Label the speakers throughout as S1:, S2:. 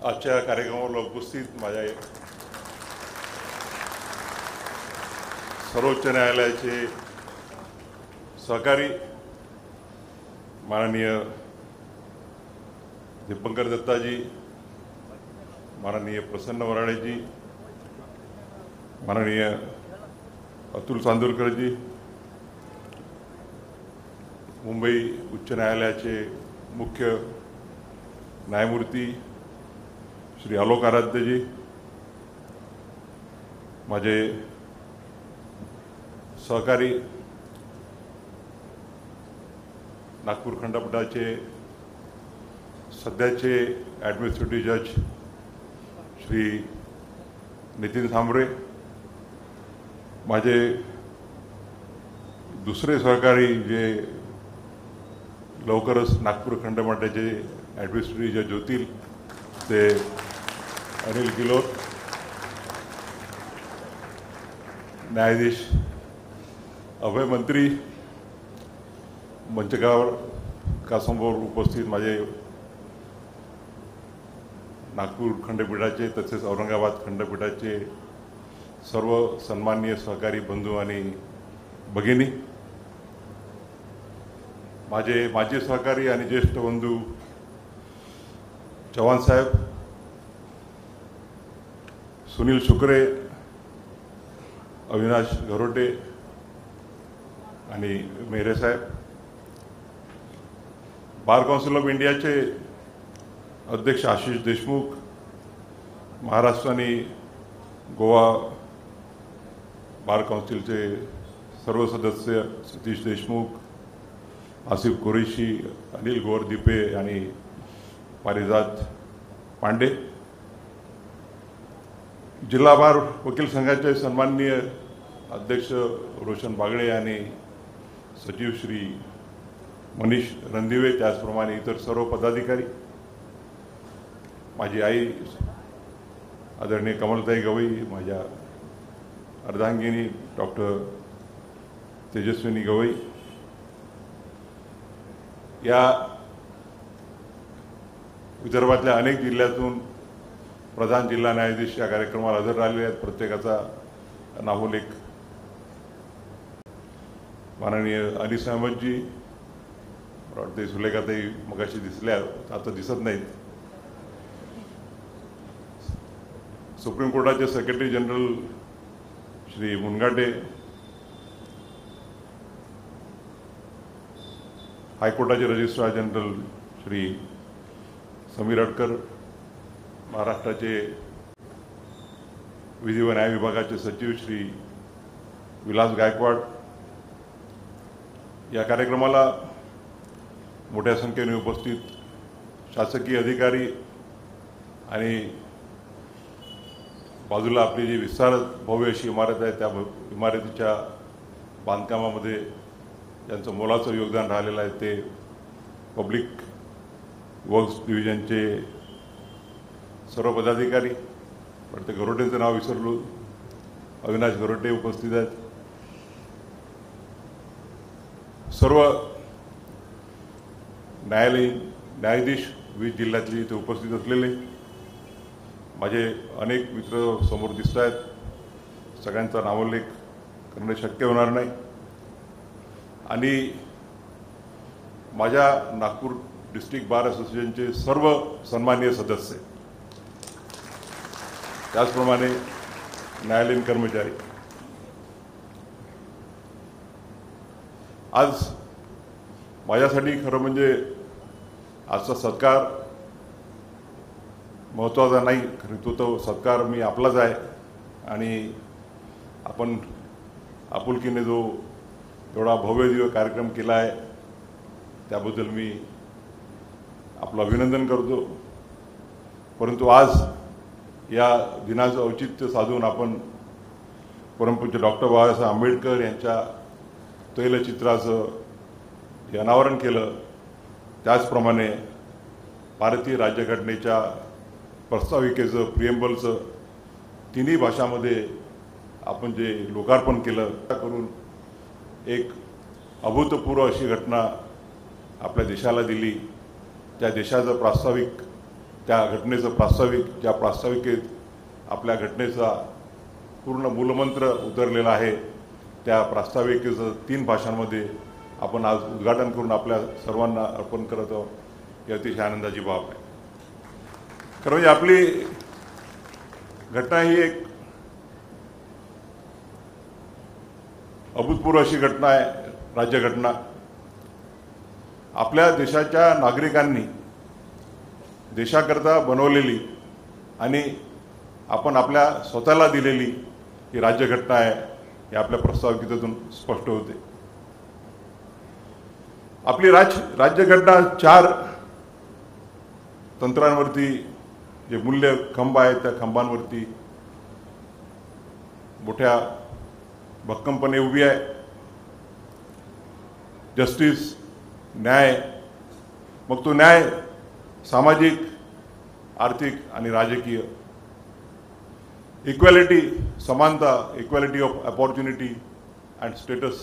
S1: आजच्या कार्यक्रमाला उपस्थित माझ्या सर्वोच्च न्यायालयाचे सहकारी माननीय दीपंकर दत्ताजी, माननीय प्रसन्न वराडेजी, माननीय अतुल चांदोरकरजी, मुंबई उच्च न्यायालयाचे मुख्य न्यायमूर्ती श्री आलोक आराध्यजी, माझे सहकारी नागपूर खंडपीठाचे सध्याचे ॲडमिनिस्ट्रेटिव्ह जज श्री नितीन सांबरे, माझे दुसरे सहकारी जे लवकरच नागपूर खंडपीठाचे ॲडमिनिस्ट्रेटिव्ह जज होतील ते अनिल गिलोर, न्यायाधीश अभय मंत्री, मंचकासमोर उपस्थित माझे नागपूर खंडपीठाचे तसेच औरंगाबाद खंडपीठाचे सर्व सन्माननीय सहकारी बंधू आणि भगिनी, माझे माजी सहकारी आणि ज्येष्ठ बंधू चव्हाण साहेब, सुनील शुक्रे, अविनाश घरोटे आणि मेहरे साहेब, बार काउन्सिल ऑफ इंडियाचे अध्यक्ष आशिष देशमुख, महाराष्ट्र आणि गोवा बार काउन्सिलचे सर्व सदस्य सतीश देशमुख, आसिफ कुरेशी, अनिल गोरदीपे आणि पारिजात पांडे, जिल्हा बार वकील संघाचे सन्माननीय अध्यक्ष रोशन बागडे आणि सचिव श्री मनीष रणदिवे, त्याचप्रमाणे इतर सर्व पदाधिकारी, माझी आई आदरणीय कमलताई गवई, माझ्या अर्धांगिनी डॉक्टर तेजस्विनी गवई, या विदर्भातल्या अनेक जिल्ह्यातून प्रधान जिल्हा न्यायाधीश या कार्यक्रमाला हजर राहिलेले आहेत. प्रत्येकाचा नामोल्लेख माननीय अनिस अहमदजी, मला वाटते सुलेखाताई मगाशी दिसल्या, आता दिसत नाहीत, सुप्रीम कोर्टाचे सेक्रेटरी जनरल श्री मुनघाटे, हायकोर्टाचे रजिस्ट्रार जनरल श्री समीर अडकर, महाराष्ट्राचे विधी व न्याय विभागाचे सचिव श्री विलास गायकवाड, या कार्यक्रमाला मोठ्या संख्येने उपस्थित शासकीय अधिकारी आणि बाजूला आपली जी विस्तार भव्य अशी इमारत आहे त्या इमारतीच्या बांधकामामध्ये ज्यांचं मोलाचं योगदान राहिलेलं आहे ते पब्लिक वर्क्स डिव्हिजनचे सर्व पदाधिकारी, पण ते घरोटेंचं नाव विसरलो, अविनाश घरोटे उपस्थित आहेत, सर्व न्यायाधीश विविध जिल्ह्यातले इथे उपस्थित असलेले माझे अनेक मित्र समोर दिसत आहेत, सगळ्यांचा नामोल्लेख करणे शक्य होणार नाही, आणि माझ्या नागपूर डिस्ट्रिक्ट बार असोसिएशनचे सर्व सन्माननीय सदस्य, त्याचप्रमाणे न्यायालयीन कर्मचारी, आज माझ्यासाठी खरं म्हणजे आजचा सत्कार महत्त्वाचा नाही, खरं तो सत्कार मी आपलाच आहे आणि आपण आपुलकीने जो एवढा भव्य दिव्य कार्यक्रम केला आहे त्याबद्दल मी आपलं अभिनंदन करतो. परंतु आज या दिनाचं औचित्य साधून आपण परमपूज्य डॉक्टर बाबासाहेब आंबेडकर यांच्या तैलचित्राचं जे अनावरण केलं, त्याचप्रमाणे भारतीय राज्यघटनेच्या प्रस्ताविकेचं प्रिएम्बलचं तिन्ही भाषांमध्ये आपण जे लोकार्पण केलं, करून एक अभूतपूर्व अशी घटना आपल्या देशाला दिली. त्या देशाचं प्रास्ताविक त्या घटनेचं ज्या प्रास्ताविकेत आपल्या घटनेचा पूर्ण मूलमंत्र उतरलेला आहे, त्या प्रास्ताविकेचं 3 भाषांमध्ये आपण आज उद्घाटन करून आपल्या सर्वांना अर्पण करत आहोत. ही अतिशय आनंदाची बाब आहे. खरं म्हणजे आपली घटना ही एक अभूतपूर्व अशी घटना आहे, राज्यघटना. आपल्या देशाच्या नागरिकांनी देशाकरता बनवलेली आणि आपण आपल्या स्वतःला दिलेली ही राज्यघटना आहे, हे आपल्या प्रस्ताविकेतून स्पष्ट होते. आपली राज्यघटना 4 तंत्रांवरती जे मूल्य खंब आहेत त्या खंबांवरती मोठ्या भक्कमपणे उभी आहे. जस्टिस, न्याय, मग तो न्याय सामाजिक, आर्थिक आणि राजकीय. इक्वॅलिटी, समानता, equality of opportunity and status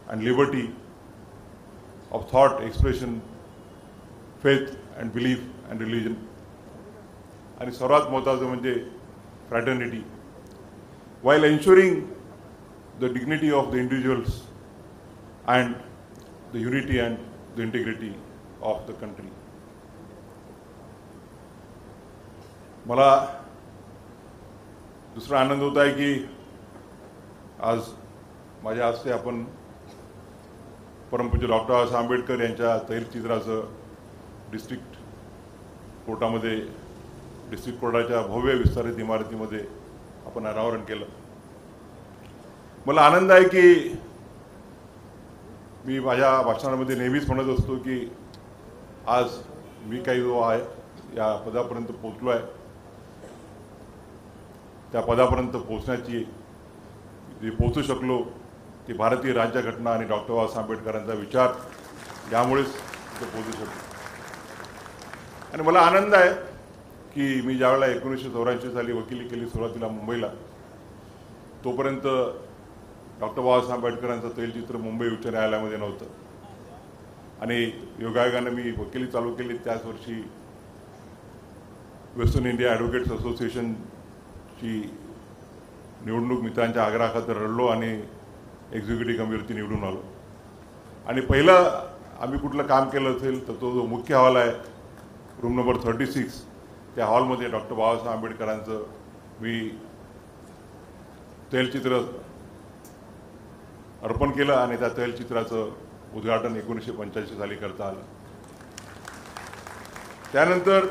S1: and liberty of thought, expression, faith and belief and religion. आणि सर्वात महत्त्वाचं म्हणजे fraternity, while ensuring the dignity of the individuals and the unity and the integrity of the country. मला दुसरा आनंद होत आहे की आज माझ्या हस्ते आपण परमपूज्य डॉक्टर बाबासाहेब आंबेडकर यांच्या तैलचित्राचं डिस्ट्रिक्ट कोर्टाच्या भव्य विस्तारित इमारतीमध्ये आपण अनावरण केलं. मला आनंद आहे की मी माझ्या भाषणामध्ये नेहमीच म्हणत असतो की आज मी काही जो आहे या पदापर्यंत पोहोचलो आहे, त्या पदापर्यंत पोहोचण्याची जे पोहोचू शकलो ती भारतीय राज्यघटना आणि डॉक्टर बाबासाहेब आंबेडकरांचा विचार यामुळेच ते पोहोचू शकलो. आणि मला आनंद आहे की मी ज्यावेळेला 1984 साली वकिली केली सुरुवातीला मुंबईला, तोपर्यंत डॉक्टर बाबासाहेब आंबेडकरांचं तैलचित्र मुंबई उच्च न्यायालयामध्ये नव्हतं. आणि योगायोगानं मी वकिली चालू केली त्याच वर्षी वेस्टर्न इंडिया ॲडव्होकेट्स असोसिएशनची निवडणूक मित्रांच्या आग्रहाखातर लढलो आणि एक्झिक्युटिव्ह कमिटीवरती निवडून आलो. आणि पहिलं आम्ही कुठलं काम केलं असेल तर तो जो मुख्य हॉल आहे, रूम नंबर 36, त्या हॉलमध्ये डॉक्टर बाबासाहेब आंबेडकरांचं मी तैलचित्र अर्पण केलं आणि त्या तैलचित्राचं उद्घाटन 1985 साली करता आलं. त्यानंतर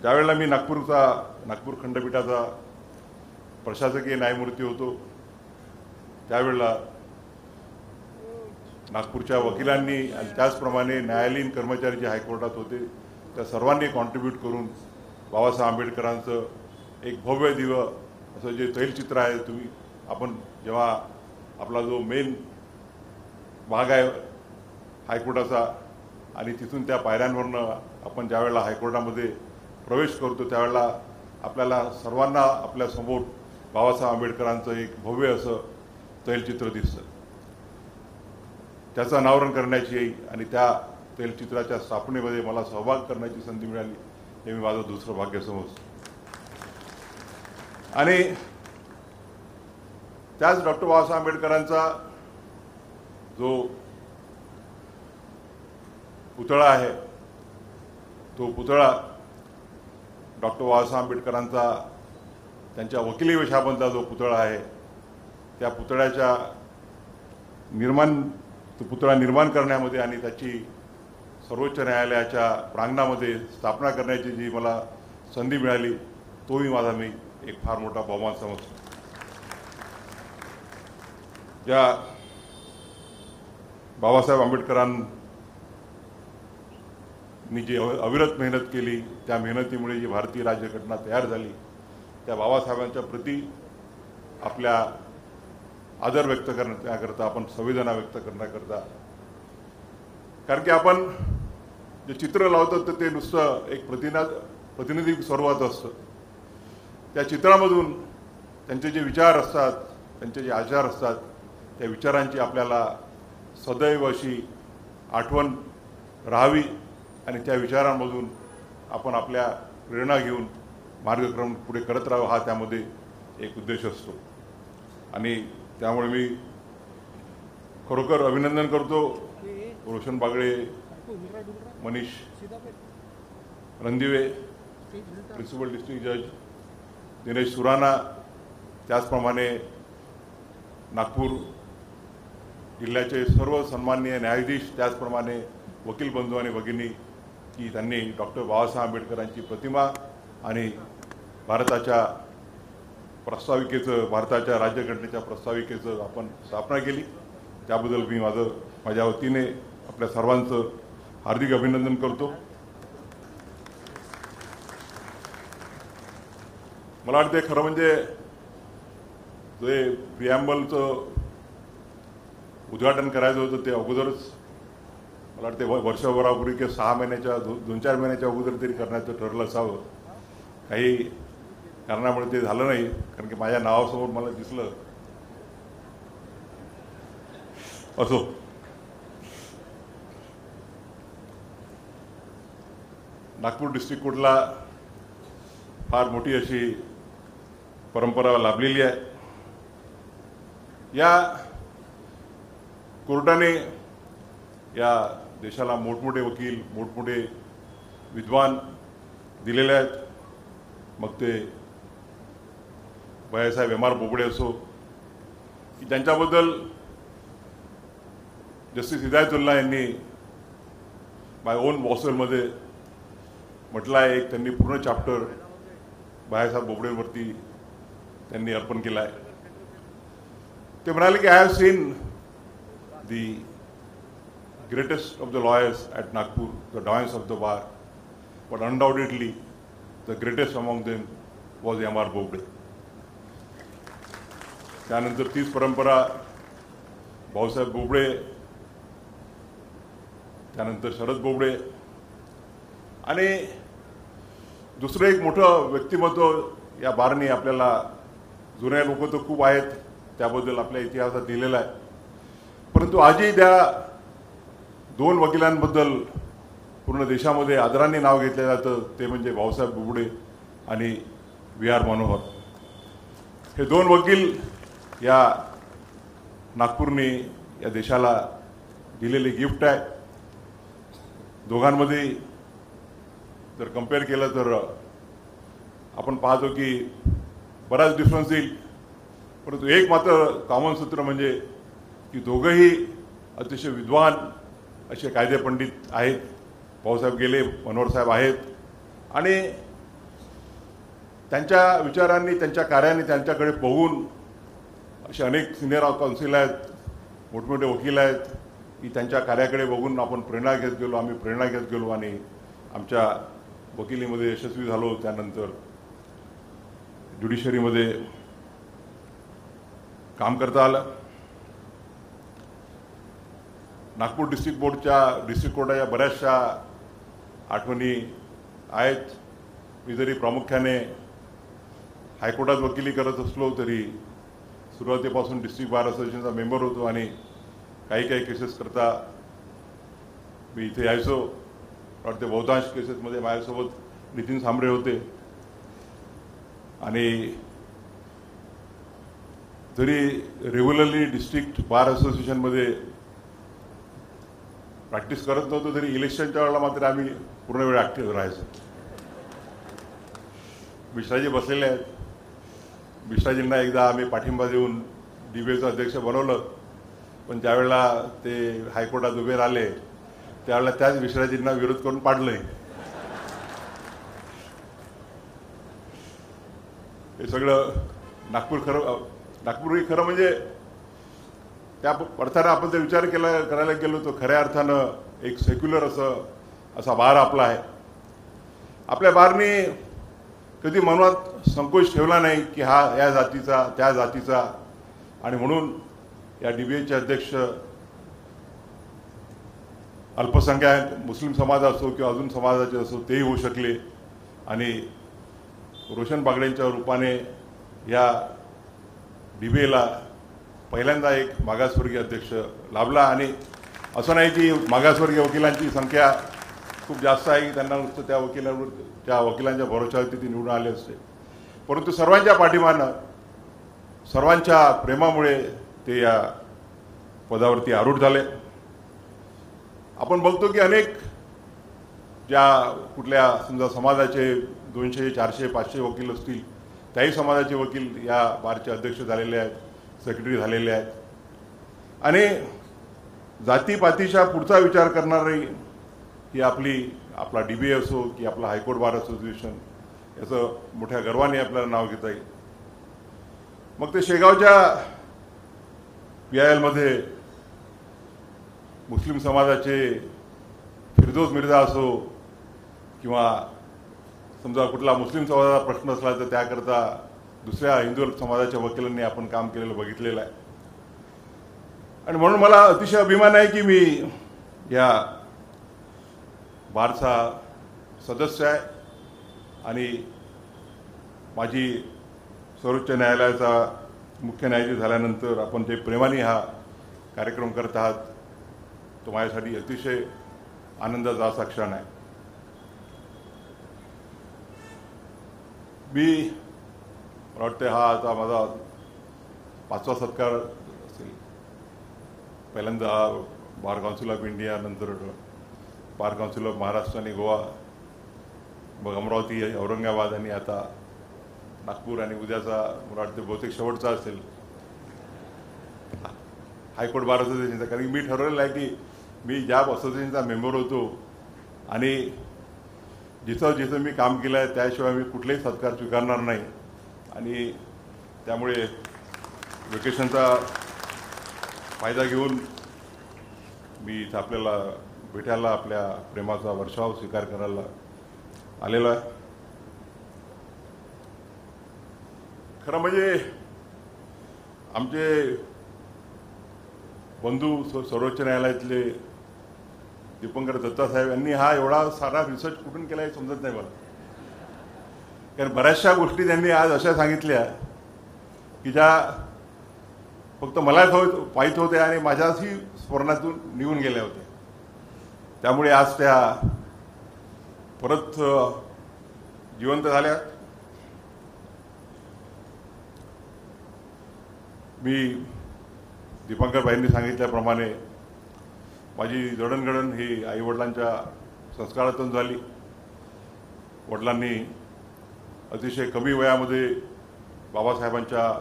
S1: ज्यावेळेला मी नागपूर खंडपीठाचा प्रशासकीय न्यायमूर्ती होतो, त्यावेळेला नागपूरच्या वकिलांनी आणि त्याचप्रमाणे न्यायालयीन कर्मचारी जे हायकोर्टात होते त्या सर्वांनी कॉन्ट्रीब्यूट करून बाबासाहेब आंबेडकरांचं एक भव्य दिव्य असं जे तैलचित्र आहे, आपण जेव्हा आपला जो मेन भाग आहे हायकोर्टाचा आणि तिथून त्या पायऱ्यांवरनं आपण ज्यावेळेला हायकोर्टामध्ये प्रवेश करतो त्यावेळेला आपल्याला सर्वांना आपल्यासमोर बाबासाहेब आंबेडकरांचं एक भव्य असं तैलचित्र दिसतं. त्याचं अनावरण करण्याची आणि त्या तैलचित्राच्या स्थापनेमध्ये मला सहभाग करण्याची संधी मिळाली, हे मी माझं दुसरं भाग्य समजतो. आणि त्याच डॉक्टर बाबासाहेब आंबेडकरांचा जो पुतळा आहे, तो पुतळा डॉक्टर बाबासाहेब आंबेडकरांचा त्यांच्या वकिली वेशामधला जो पुतळा आहे, त्या पुतळ्याच्या पुतळा निर्माण करण्यामध्ये आणि त्याची सर्वोच्च न्यायालयाच्या प्रांगणामध्ये स्थापना करण्याची जी मला संधी मिळाली, तोही माझा मी एक फार मोठा बहुमान समजतो. ज्या बाबासाहेब आंबेडकरांनी जी अविरत मेहनत केली, त्या मेहनतीमुळे जी भारतीय राज्यघटना तयार झाली, त्या बाबासाहेबांच्या प्रती आपल्या आदर व्यक्त करण्याकरता, आपण संवेदना व्यक्त करण्याकरता, कारण की आपण जे चित्र लावतो तर ते नुसतं एक प्रतिनिधी स्वरूपात असतं. त्या चित्रामधून त्यांचे जे विचार असतात, त्यांचे जे आचार असतात, त्या विचारांची आपल्याला सदैव अशी आठवण राहावी आणि त्या विचारांमधून आपण आपल्या प्रेरणा घेऊन मार्गक्रमण पुढे करत राहावं हा त्यामध्ये एक उद्देश असतो. आणि त्यामुळे मी खरोखर अभिनंदन करतो रोशन बागळे, मनीष रणदिवे, प्रिन्सिपल डिस्ट्रिक्ट जज दिनेश सुराणा, त्याचप्रमाणे नागपूर जिल्ह्याचे सर्व सन्माननीय न्यायाधीश, त्याचप्रमाणे वकील बंधू आणि भगिनी की त्यांनी डॉक्टर बाबासाहेब आंबेडकरांची प्रतिमा आणि भारताच्या प्रस्ताविकेचं, भारताच्या राज्यघटनेच्या प्रस्ताविकेचं आपण स्थापना केली. त्याबद्दल मी माझ्या वतीने आपल्या सर्वांचं हार्दिक अभिनंदन करतो. मला वाटते खरं म्हणजे जे प्रिॲम्बलचं उद्घाटन करायचं होतं ते अगोदरच मला वाटते वर्षभरापूर्वी किंवा 6 महिन्याच्या 2-4 महिन्याच्या अगोदर तरी करण्याचं ठरलं असावं. काही कारणामुळे ते झालं नाही, कारण की माझ्या नावासमोर मला दिसलं. असो, नागपूर डिस्ट्रिक्ट कोर्टला फार मोठी अशी परंपरा लाभलेली आहे. या कोर्टाने या देशाला मोठमोठे वकील, मोठमोठे विद्वान दिलेले आहेत. मग ते बाळासाहेब एम आर बोबडे असो की ज्यांच्याबद्दल जस्टिस हिदायतुल्ला यांनी माय ओन बॉसवेलमध्ये म्हटलं आहे. एक त्यांनी पूर्ण चॅप्टर बाळासाहेब बोबडेंवरती त्यांनी अर्पण केला आहे. ते म्हणाले की I have seen the greatest of the lawyers at Nagpur, the doyens of the bar, but undoubtedly the greatest among them was M. R. Bobde. त्यानंतर तीच परंपरा भाऊसाहेब बोबडे, त्यानंतर शरद बोबडे आणि दुसरं एक मोठं व्यक्तिमत्व या बारने आपल्याला, जुन्या लोक तर खूप आहेत त्याबद्दल आपल्या इतिहासात दिलेला आहे, परंतु आजही त्या 2 वकिलांबद्दल पूर्ण देशामध्ये आदराने नाव घेतलं जातं. ते म्हणजे भाऊसाहेब बोबडे आणि व्ही आर मनोहर. हे 2 वकील या नागपूरने या देशाला दिलेले गिफ्ट आहे. दोघांमध्ये जर कम्पेअर केलं तर आपण पाहतो की बराच डिफरन्स येईल, परंतु एक मात्र कॉमन सूत्र म्हणजे की दोघंही अतिशय विद्वान असे कायदे पंडित आहेत. भाऊसाहेब गेले, मनोहर साहेब आहेत आणि त्यांच्या विचारांनी, त्यांच्या कार्याने त्यांच्याकडे बघून असे अनेक सिनियर काउन्सिल आहेत, मोठमोठे वकील आहेत की त्यांच्या कार्याकडे बघून आपण प्रेरणा घेत गेलो, आम्ही प्रेरणा घेत गेलो आणि आमच्या वकिलीमध्ये यशस्वी झालो. त्यानंतर ज्युडिशरीमध्ये काम करता आलं. नागपूर डिस्ट्रिक्ट कोर्टाच्या बऱ्याचशा आठवणी आहेत. मी जरी प्रामुख्याने हायकोर्टात वकिली करत असलो तरी सुरुवातीपासून डिस्ट्रिक्ट बार असोसिएशनचा मेंबर होतो आणि काही केसेस करता मी इथे यायचो. वाटते बहुतांश केसेसमध्ये माझ्यासोबत नितीन सांबरे होते आणि जरी रेग्युलरली डिस्ट्रिक्ट बार असोसिएशनमध्ये प्रॅक्टिस करत नव्हतो तरी इलेक्शनच्या वेळेला मात्र आम्ही पूर्ण वेळ ॲक्टिव्ह राहायचो. मिश्राजी बसलेले आहेत. मिश्राजींना एकदा आम्ही पाठिंबा देऊन DBAचं अध्यक्ष बनवलं, पण ज्यावेळेला ते हायकोर्टात उभे राहिले त्यावेळेला त्याच मिश्राजींना विरोध करून पाडलं. हे सगळं नागपूर ही खरं म्हणजे त्या अर्थानं आपण जर विचार करायला गेलो तर खऱ्या अर्थानं एक सेक्युलर असा बार आपला आहे. आपल्या बारने कधी मनात संकोच ठेवला नाही की हा या जातीचा त्या जातीचा, आणि म्हणून या DBAचे अध्यक्ष अल्पसंख्याक मुस्लिम समाज असो किंवा अजून समाजाचे असो तेही होऊ शकले. आणि रोशन बागडेंच्या रूपाने या DBAला पहिल्यांदा एक मागासवर्गीय अध्यक्ष लाभला. आणि असं नाही की मागासवर्गीय वकिलांची संख्या खूप जास्त आहे की त्यांना नुसतं त्या वकिलांच्या भरोशावरती ते निवडून आले असते, परंतु सर्वांच्या पाठिंबानं सर्वांच्या प्रेमामुळे ते या पदावरती आरूढ झाले. आपण बघतो की अनेक ज्या कुठल्या समजा समाजाचे 200, 400, 500 वकील असतील, त्याही समाजाचे वकील या बारचे अध्यक्ष झालेले आहेत, सेक्रेटरी झालेले आहेत. आणि जातीपातीच्या पुढचा विचार करणारी ही आपला DBA असो की आपला हायकोर्ट बार असोसिएशन, याचं मोठ्या गर्वाने आपल्याला नाव घेता येईल. मग ते शेगावच्या PIL मध्ये मुस्लिम समाजाचे फिरदोस मिर्झा असो किंवा समजा कुठला मुस्लिम समाजाचा प्रश्न असला तर त्याकरता दुसऱ्या हिंदू समाजाच्या वकिलांनी आपण काम केलेलं बघितलेलं आहे. आणि म्हणून मला अतिशय अभिमान आहे की मी या बारचा सदस्य आहे आणि माझी सर्वोच्च न्यायालयाचा मुख्य न्यायाधीश झाल्यानंतर आपण जे प्रेमाने हा कार्यक्रम करत आहात, तो माझ्यासाठी अतिशय आनंदाचा असा क्षण आहे. मला वाटतं हा आता माझा 5वा सत्कार असेल. पहिल्यांदा बार काउन्सिल ऑफ इंडिया, नंतर बार काउन्सिल ऑफ महाराष्ट्र आणि गोवा, मग अमरावती, औरंगाबाद आणि आता नागपूर, आणि उद्याचा मला वाटतं बहुतेक शेवटचा असेल हायकोर्ट बार असोसिएशनचा. कारण मी ठरवलेलं आहे की मी ज्या असोसिएशनचा मेंबर होतो आणि जिथं मी काम केलं आहे त्याशिवाय मी कुठलेही सत्कार स्वीकारणार नाही. आणि त्यामुळे वेकेशनचा फायदा घेऊन मी इथं आपल्याला भेटायला, आपल्या प्रेमाचा वर्षाव स्वीकार करायला आलेलो आहे. खरं म्हणजे आमचे बंधू सर्वोच्च न्यायालयातले दीपंकर दत्ता साहेब यांनी हा एवढा सारा रिसर्च कुठून केला हे समजत नाही मला. कारण बऱ्याचशा गोष्टी त्यांनी आज अशा सांगितल्या की ज्या फक्त मला माहीत होत्या आणि माझ्याही स्मरणातून निघून गेल्या होत्या. त्यामुळे आज त्या परत जिवंत झाल्या. मी दीपंकरबाईंनी सांगितल्याप्रमाणे माझी जडणघडण ही आईवडिलांच्या संस्कारातून झाली. वडिलांनी अतिशय कमी वयामध्ये बाबासाहेबांच्या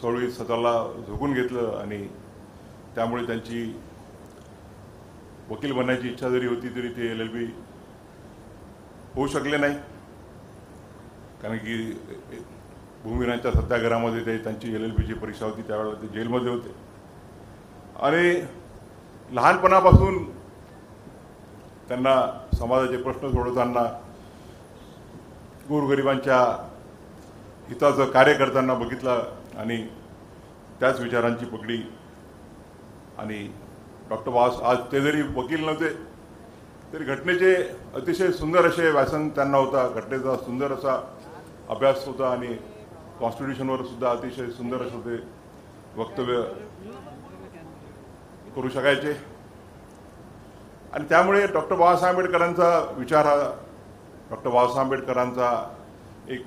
S1: चळवळीत स्वतःला झोकून घेतलं आणि त्यामुळे त्यांची वकील बनण्याची इच्छा जरी होती तरी ते LLB होऊ शकले नाही. कारण की भूमिरांच्या सत्याग्रहामध्ये ते त्यांची LLBची परीक्षा होती, त्यावेळेला ते जेलमध्ये होते. आणि लहानपणापासून त्यांना समाजाचे प्रश्न सोडवताना, गोरगरिबांच्या हिताचं कार्य करताना बघितलं आणि त्याच विचारांची पकडी. आणि डॉक्टर बाबासाहेब आज ते जरी वकील नव्हते तरी घटनेचे अतिशय सुंदर असे व्यासन त्यांना होता, घटनेचा सुंदर असा अभ्यास होता आणि कॉन्स्टिट्यूशनवर सुद्धा अतिशय सुंदर असं ते वक्तव्य करू शकायचे. आणि त्यामुळे डॉक्टर बाबासाहेब आंबेडकरांचा विचार हा, डॉक्टर बाबासाहेब आंबेडकरांचा एक,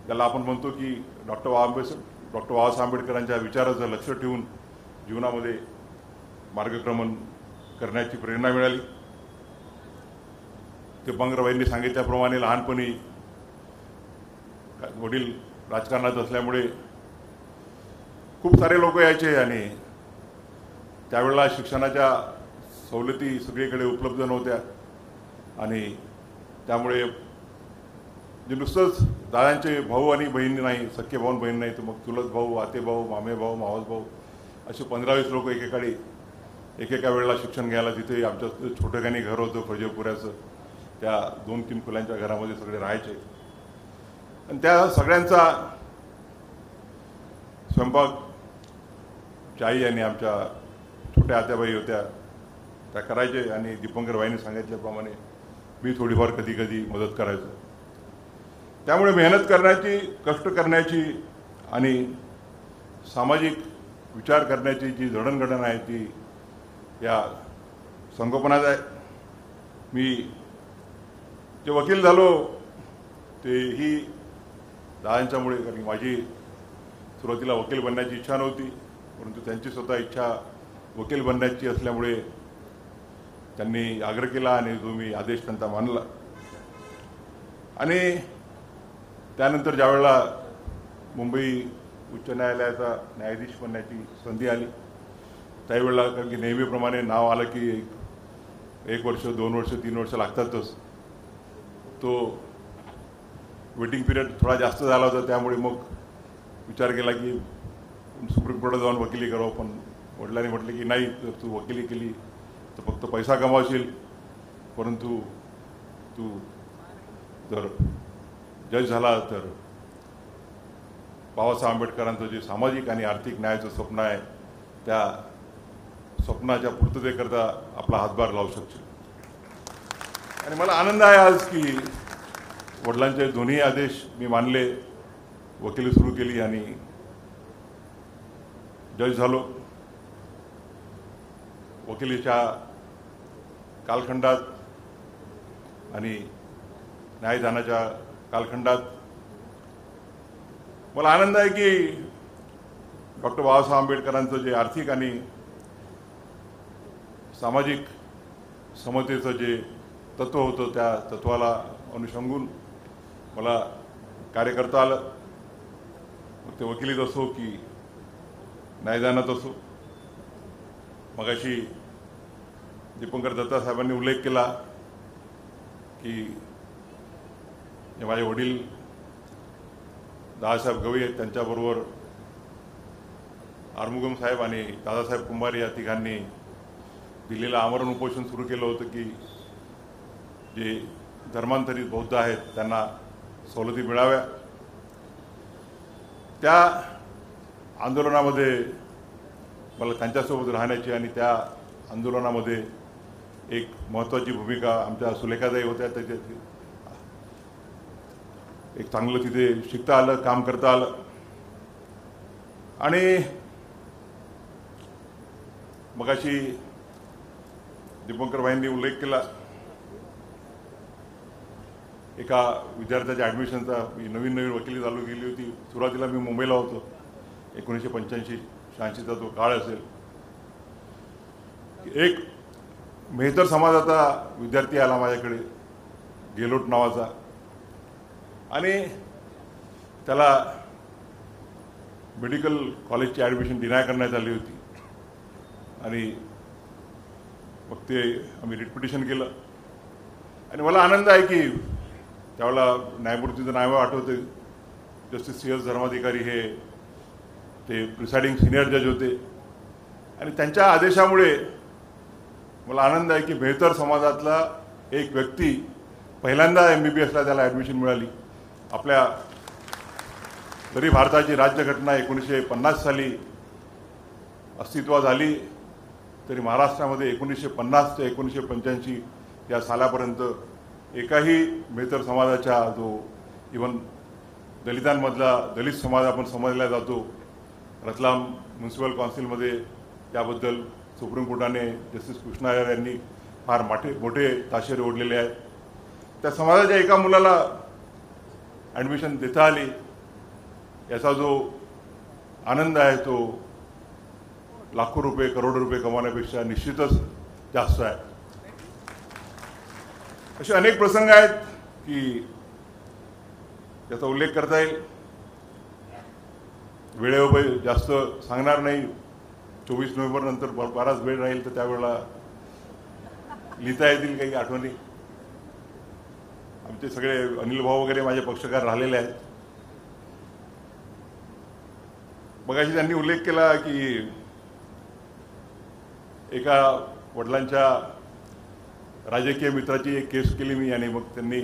S1: त्याला आपण म्हणतो की डॉक्टर बाबासाहेब आंबेडकरांच्या विचाराचं लक्ष ठेवून जीवनामध्ये मार्गक्रमण करण्याची प्रेरणा मिळाली. दीपंकरबाईंनी सांगितल्याप्रमाणे लहानपणी वडील राजकारणात असल्यामुळे खूप सारे लोक यायचे आणि त्यावेळेला शिक्षणाच्या सवलती सगळीकडे उपलब्ध नव्हत्या. आणि त्यामुळे जे नुसतंच दादांचे भाऊ आणि बहिणी नाही, सख्खे भाऊ बहीण नाही, तर मग चुलत भाऊ, आते भाऊ, मामे भाऊ, मावस भाऊ असे 15-20 लोक एकेका वेळेला शिक्षण घ्यायला तिथे आमचं छोटेखानी घर होतं फैजपुऱ्याचं, त्या 2-3 खोल्यांच्या घरामध्ये सगळे राहायचे. आणि त्या सगळ्यांचा स्वयंपाक आई आणि आमच्या छोट्या आत्याबाई होत्या त्या करायचे. आणि दीपंकरबाईंनी सांगितल्याप्रमाणे मी थोडीफार कधी कधी मदत करायचो. त्यामुळे मेहनत करण्याची, कष्ट करण्याची आणि सामाजिक विचार करण्याची जी जडणघडण आहे ती या संगोपनात आहे. मी जे वकील झालो तेही दादांच्यामुळे, कारण माझी सुरुवातीला वकील बनण्याची इच्छा नव्हती, परंतु त्यांची स्वतः इच्छा वकील बनण्याची असल्यामुळे त्यांनी आग्रह केला आणि जो मी आदेश त्यांचा मानला. आणि त्यानंतर ज्यावेळेला मुंबई उच्च न्यायालयाचा न्यायाधीश बनण्याची संधी आली त्यावेळेला, कारण की नेहमीप्रमाणे नाव आलं की एक वर्ष 2 वर्ष 3 वर्ष लागतातच, तो वेटिंग पिरियड थोडा जास्त झाला होता. त्यामुळे मग विचार केला की सुप्रीम कोर्टात जाऊन वकिली करावं, पण वडिलांनी म्हटले की नाही, जर तू वकिली केली तर फक्त पैसा कमावशील, परंतु तू जर जज झाला तर बाबासाहेब आंबेडकरांचं जे सामाजिक आणि आर्थिक न्यायाचं स्वप्न आहे त्या स्वप्नाच्या पूर्ततेकरता आपला हातभार लावू शकशील. आणि मला आनंद आहे आज की वडिलांचे दोन्ही आदेश मी मानले, वकिली सुरू केली आणि जज झालो. वकिलीच्या कालखंडात आणि न्यायदानाच्या कालखंडात मला आनंद आहे की डॉक्टर बाबासाहेब आंबेडकरांचं जे आर्थिक आणि सामाजिक समतेचं जे तत्व होतं त्या तत्वाला अनुषंगून मला कार्य करता आलं. मग ते वकिलीत असो की न्यायदानात असो. मगाशी दीपंकर दत्ता साहेबांनी उल्लेख केला की जे माझे वडील दादासाहेब गवई आहेत, त्यांच्याबरोबर आरमुगम साहेब आणि दादासाहेब कुंभारे या तिघांनी दिल्लीला आमरण उपोषण सुरू केलं होतं की जे धर्मांतरित बौद्ध आहेत त्यांना सवलती मिळाव्या. त्या आंदोलनामध्ये मला त्यांच्यासोबत राहण्याची आणि त्या आंदोलनामध्ये एक महत्त्वाची भूमिका आमच्या सुलेखाताई होत्या. त्याचे एक चांगलं तिथे शिकता आलं, काम करता आलं. आणि मगाशी दीपंकर भाईंनी उल्लेख केला एका विद्यार्थ्याच्या ॲडमिशनचा. मी नवीन वकिली चालू केली होती. सुरुवातीला मी मुंबईला होतो. 1985-86चा तो काळ असेल. एक मेहतर समाजाचा विद्यार्थी आला माझ्याकडे, गेलोट नावाचा, आणि त्याला मेडिकल कॉलेजची ॲडमिशन डिनाय करण्यात आली होती. आणि मग ते आम्ही रिट पिटिशन केलं. आणि मला आनंद आहे की त्यावेळेला न्यायमूर्तीचं नाव आठवते, जस्टिस CS धर्माधिकारी हे ते प्रिसाइडिंग सिनियर जज होते. आणि त्यांच्या आदेशामुळे मला आनंद आहे की मेहतर समाजातला एक व्यक्ती पहिल्यांदा MBBSला त्याला ॲडमिशन मिळाली. आपल्या तरी भारताची राज्यघटना 1950 साली अस्तित्वात आली, तरी महाराष्ट्रामध्ये 1950 ते 1985 या सालापर्यंत एकाही मेहतर समाजाच्या, जो इव्हन दलितांमधला दलित समाज आपण समजला जातो, रतलाम म्युन्सिपल काउन्सिलमध्ये त्याबद्दल सुप्रीम कोर्टाने जस्टिस कृष्णा अय्यर यांनी फार मोठे ताशेरे ओढलेले आहेत. त्या समाजाच्या एका मुलाला ॲडमिशन देता आली, याचा जो आनंद आहे तो लाखो रुपये करोडो रुपये कमावण्यापेक्षा निश्चितच जास्त आहे. असे अनेक प्रसंग आहेत की याचा उल्लेख करता येईल. वेळेवर जास्त सांगणार नाही. 24 नोव्हेंबर नंतर बराच वेळ राहील तर त्यावेळेला लिहिता येतील काही आठवणी. आमचे सगळे अनिल भाऊ वगैरे माझे पक्षकार राहिलेले आहेत. मगाशी त्यांनी उल्लेख केला की एका वडिलांच्या राजकीय मित्राची एक केस केली मी, आणि मग त्यांनी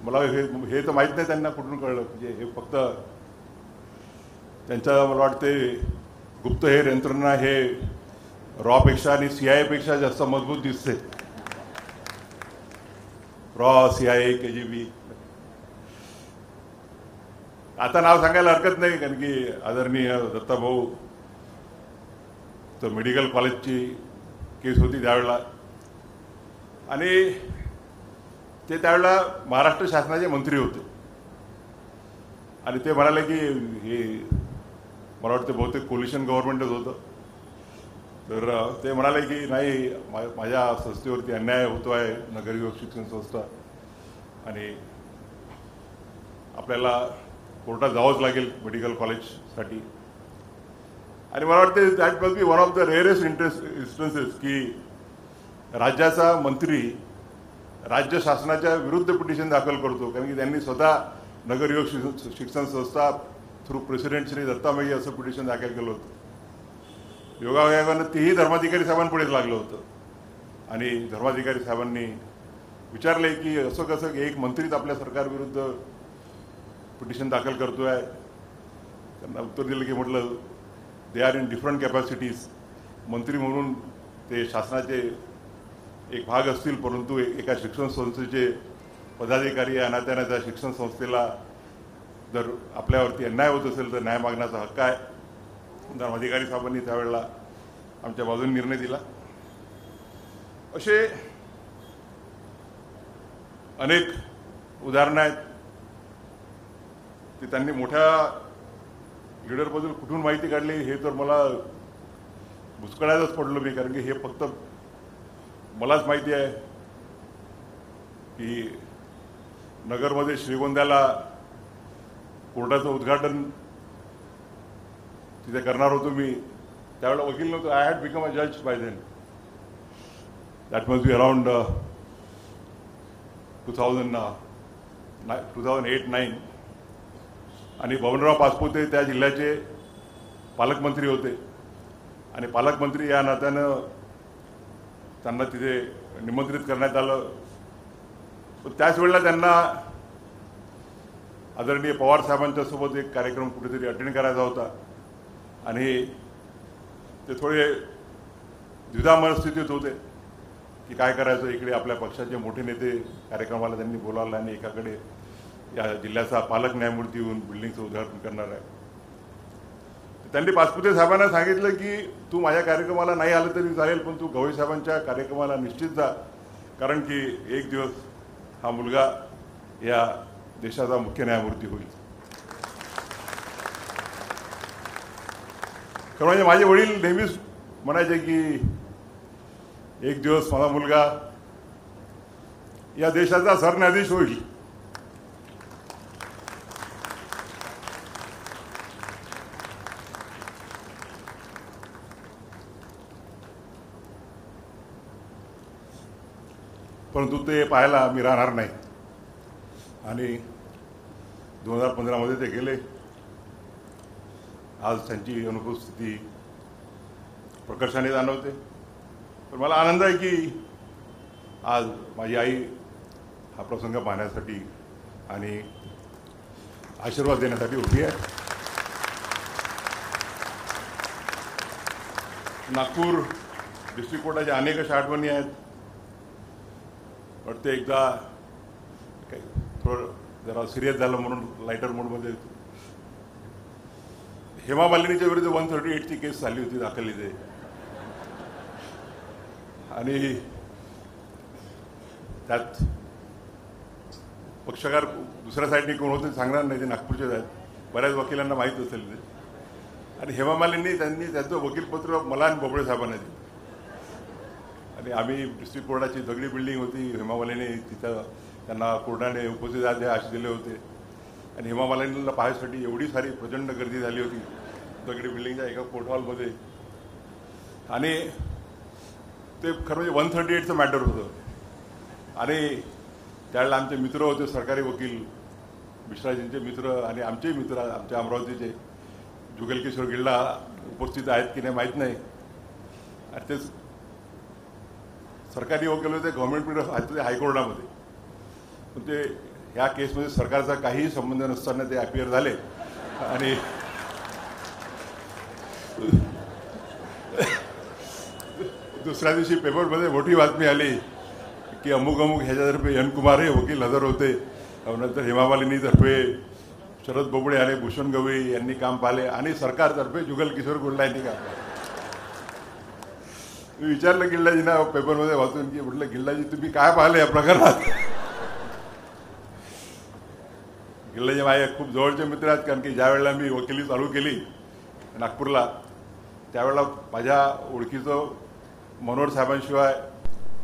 S1: मला हे तर माहीत नाही त्यांना कुठून कळलं, म्हणजे हे फक्त त्यांच्या मला वाटते गुप्तहेर यंत्रणा हे रॉपेक्षा आणि CIA पेक्षा जास्त मजबूत दिसते. Raw, CIA, KGB. आता नाव सांगायला हरकत नाही, कारण की आदरणीय दत्ताभाऊ तर मेडिकल कॉलेजची केस होती त्यावेळेला. आणि ते त्यावेळेला महाराष्ट्र शासनाचे मंत्री होते आणि ते म्हणाले की हे मला वाटतं बहुतेक कोलिशन गव्हर्नमेंटच होतं. तर ते म्हणाले की नाही, माझ्या संस्थेवरती अन्याय होतो आहे, नगरयुवक शिक्षण संस्था, आणि आपल्याला कोर्टात जावंच लागेल मेडिकल कॉलेजसाठी. आणि मला वाटते that must B one of the rarest instances की राज्याचा मंत्री राज्य शासनाच्या विरुद्ध पिटिशन दाखल करतो, कारण की त्यांनी स्वतः नगरयुवक शिक्षण संस्था थ्रू प्रेसिडेंट श्री दत्ता मेघे असं पिटिशन दाखल केलं होतं. योगायोगानं तेही धर्माधिकारी साहेबांपुढेच लागलं होतं आणि धर्माधिकारी साहेबांनी विचारले की असं कसं की एक मंत्रीच आपल्या सरकारविरुद्ध पिटिशन दाखल करतो आहे. त्यांना उत्तर दिलं की म्हटलं they are in different capacities. मंत्री म्हणून ते शासनाचे एक भाग असतील, परंतु एका शिक्षण संस्थेचे पदाधिकारी आहे, नात्याने त्या शिक्षण संस्थेला जर आपल्यावरती अन्याय होत असेल तर न्याय मागण्याचा हक्क आहे. धर्माधिकारी साहेबांनी त्यावेळेला आमच्या बाजूने निर्णय दिला. असे अनेक उदाहरणं आहेत. ते त्यांनी मोठ्या लीडरबद्दल कुठून माहिती काढली हे तर मला बुचकळ्यातच पडलो मी, कारण की हे फक्त मलाच माहिती आहे की नगरमध्ये श्रीगोंद्याला कोर्टाचं उद्घाटन तिथे करणार होतो मी. त्यावेळेला वकील नव्हतो. आय हॅड बिकम अ जज by then. That must be around 2008-9. आणि बबनराव पाचपुते त्या जिल्ह्याचे पालकमंत्री होते आणि पालकमंत्री या नात्यानं त्यांना तिथे निमंत्रित करण्यात आलं. पण त्याच वेळेला त्यांना आदरणीय पवार साहेबांच्या सोबत एक कार्यक्रम कुठेतरी अटेंड करायचा होता आणि ते थोडे द्विधा मनस्थितीत होते की काय करायचं. इकडे आपल्या पक्षाचे मोठे नेते कार्यक्रमाला त्यांनी बोलावलं आणि एकाकडे या जिल्ह्याचा पालक न्यायमूर्ती येऊन बिल्डिंगचं उद्घाटन करणार आहे. त्यांनी पाचपुते साहेबांना सांगितलं की तू माझ्या कार्यक्रमाला नाही आलं तरी चालेल, पण तू गवई साहेबांच्या कार्यक्रमाला निश्चित जा, कारण की एक दिवस हा मुलगा या देशाचा मुख्य न्यायमूर्ती होईल. खरं म्हणजे माझे वडील नेहमीच म्हणायचे की एक दिवस माझा मुलगा या देशाचा सरन्यायाधीश होईल. परंतु ते पाहायला मी राहणार नाही आणि 2015 ते गेले. आज त्यांची अनुपस्थिती प्रकर्षाने जाणवते. पण मला आनंद आहे की आज माझी आई हा प्रसंग पाहण्यासाठी आणि आशीर्वाद देण्यासाठी उभी आहे. नागपूर डिस्ट्रिक्ट कोर्टाच्या अनेक अशा आठवणी आहेत. वाटते एकदा काही थोडं जरा सिरियस झालं म्हणून लायटर मोडमध्ये हेमा मालिनीच्या विरुद्ध 138ची केस झाली होती दाखल इथे. आणि त्यात पक्षकार दुसऱ्या साईडने कोण होते सांगणार नाही, ते नागपूरचेच आहेत, बऱ्याच वकिलांना माहीत असेल ते. आणि हेमा मालिनी त्यांनी त्यांचं वकीलपत्र मला आणि बोबडे साहेबांना दिलं आणि आम्ही डिस्ट्रिक्ट कोर्टाची दगडी बिल्डिंग होती. हेमा मालिनी तिथं त्यांना कोर्टाने उपस्थित आदेश दिले होते आणि हेमा मालिनीला पाहण्यासाठी एवढी सारी प्रचंड गर्दी झाली होती दगडी बिल्डिंगच्या एका कोर्ट हॉलमध्ये. आणि ते खरं म्हणजे 138चं मॅटर होतं. आणि त्यावेळेला आमचे मित्र होते सरकारी वकील, मिश्राजींचे मित्र आणि आमचेही मित्र, आमच्या अमरावतीचे जुगल किशोर गिल्ला उपस्थित आहेत की नाही माहीत नाही. आणि ते सरकारी वकील होते गव्हर्नमेंट हायकोर्टामध्ये. पण ते ह्या केसमध्ये सरकारचा काहीही संबंध नसताना ते अपियर झाले आणि दुसऱ्या दिवशी पेपरमध्ये मोठी बातमी आली की अमुक अमुक ह्याच्यातर्फे एन कुमार हे वकील हजर होते. नंतर हेमा मालिनीतर्फे शरद बोबडे आणि भूषण गवई यांनी काम पाहिले आणि सरकारतर्फे जुगल किशोर गुल्ला यांनी काम पाहिलं. मी विचारलं गिल्लाजींना पेपरमध्ये वाचून की म्हटलं गिल्लाजी तुम्ही काय पाहिलं या प्रकरणात. गिल्लाजी माझे खूप जवळचे मित्र आहेत, कारण की ज्या वेळेला मी वकिली चालू केली नागपूरला त्यावेळेला माझ्या ओळखीचं मनोहर साहेबांशिवाय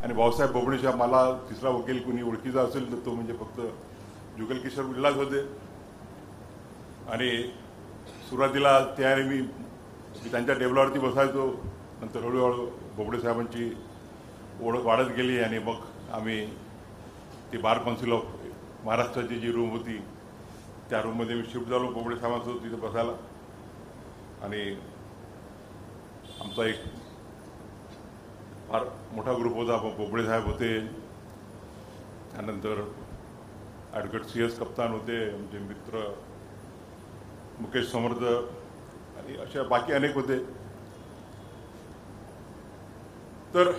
S1: आणि भाऊसाहेब बोबणेशिवाय मला तिसरा वकील कुणी ओळखीचा असेल तर तो म्हणजे फक्त जुगल किशोर बिर्लाच होते. आणि सुरुवातीला ते आणि मी त्यांच्या टेबलावरती बसायचो. नंतर हळूहळू बोबडे साहेबांची ओळख वाढत गेली आणि मग आम्ही ती बार काउन्सिल ऑफ महाराष्ट्राची जी रूम होती त्या रूममध्ये मी शिफ्ट झालो बोबडे साहेबांसोबत तिथे बसायला. आणि आमचा एक फार मोठा ग्रुप होता. बोबडे साहेब होते, त्यानंतर ॲडव्होकेट CS कप्तान होते, आमचे मित्र मुकेश समर्थ आणि अशा बाकी अनेक होते. तर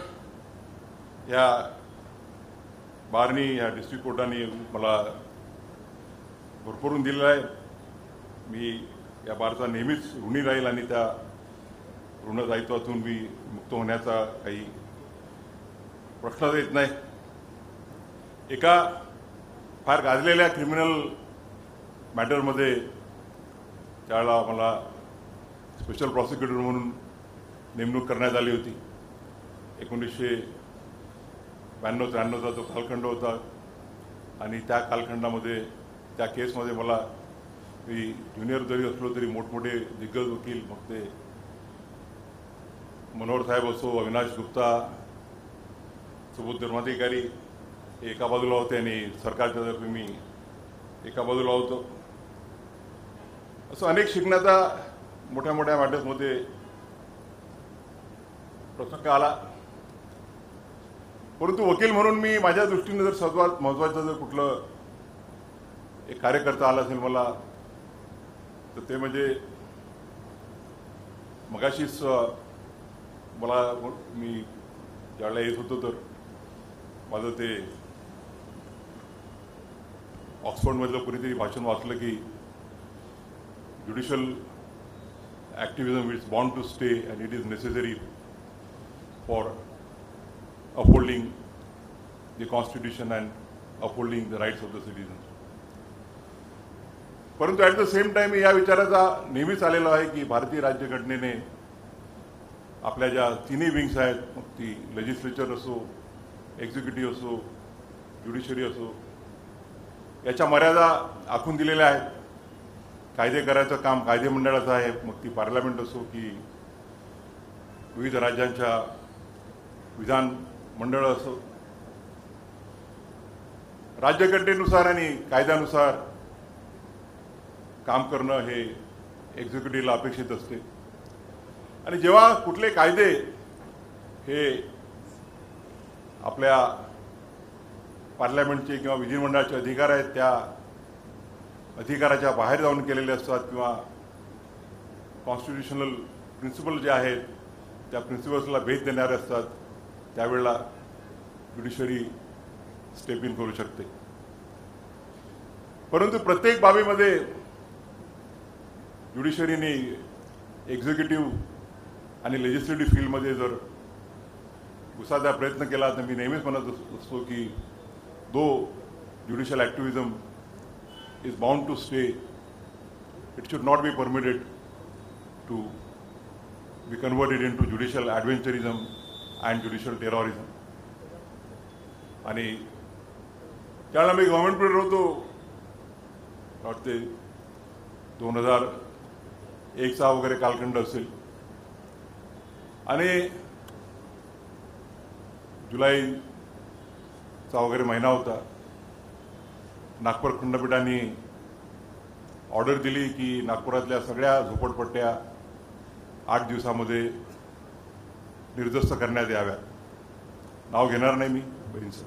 S1: या बारनी या डिस्ट्रिक्ट कोर्टाने मला भरभरून दिलेला आहे. मी या बारचा नेहमीच ऋणी राहील आणि त्या ऋणदायित्वातून मी मुक्त होण्याचा काही प्रश्नच येत नाही. एका फार गाजलेल्या क्रिमिनल मॅटरमध्ये त्यावेळेला मला स्पेशल प्रॉसिक्युटर म्हणून नेमणूक करण्यात आली होती. 1992-93 तो कालखंड होता आणि त्या कालखंडामध्ये त्या केसमध्ये मला मी ज्युनियर जरी असलो तरी मोठमोठे दिग्गज वकील, मग ते मनोहर साहेब असो, अविनाश गुप्ता, सुबोध धर्माधिकारी एका बाजूला होते आणि सरकारच्या तर्फे मी एका बाजूला होतो. असं अनेक शिकण्याचा मोठ्या मोठ्या मॅटर्समध्ये प्रसंग आला. परंतु वकील म्हणून मी माझ्या दृष्टीने जर सर्वात महत्त्वाचं जर कुठलं एक कार्यकर्ता आला असेल मला तर ते म्हणजे मगाशीच मला मी ज्यावेळेला येत होतो तर माझं ते ऑक्सफर्डमधलं कोणीतरी भाषण वाचलं की judicial activism is born to stay and it is necessary for upholding the constitution and upholding the rights of the citizens. परंतु ॲट द सेम टाइम या विचाराचा नेहमीच आलेला आहे की भारतीय राज्यघटनेने आपल्या ज्या तिन्ही विंग्स आहेत, मग ती लेजिस्लेचर असो, एक्झिक्युटिव्ह असो, ज्युडिशरी असो, याच्या मर्यादा आखून दिलेल्या आहेत. कायदे करायचं काम कायदे मंडळाचं आहे, मग ती पार्लमेंट असो की विविध राज्यांच्या विधान मंडळ असो. राज्यघटनेनुसार आणि कायद्यानुसार काम करणं हे एक्झिक्युटिव्हला अपेक्षित असते. आणि जेव्हा कुठले कायदे हे आपल्या पार्लमेंटचे किंवा विधिमंडळाचे अधिकार आहेत त्या अधिकाराच्या बाहेर जाऊन केलेले असतात किंवा कॉन्स्टिट्युशनल प्रिन्सिपल जे आहेत त्या प्रिन्सिपल्सला भेद देणारे असतात, त्यावेळेला ज्युडिशरी स्टेप इन करू शकते. परंतु प्रत्येक बाबीमध्ये ज्युडिशरीने एक्झिक्युटिव्ह आणि लेजिस्लेटिव्ह फील्डमध्ये जर घुसाचा प्रयत्न केला तर मी नेहमीच म्हणत असतो की though judicial activism is bound to stay, it should not be permitted to be converted into judicial adventurism and judicial terrorism. आणि त्यावेळेला मी गव्हर्नमेंट पिरियड होतो, वाटते 2001चा वगैरे कालखंड असेल. आणि जुलैचा वगैरे महिना होता. नागपूर खंडपीठाने ऑर्डर दिली की नागपुरातल्या सगळ्या झोपडपट्ट्या 8 दिवसामध्ये निर्जस्त करण्यात याव्या. नाव घेणार नाही मी बहिणीचं.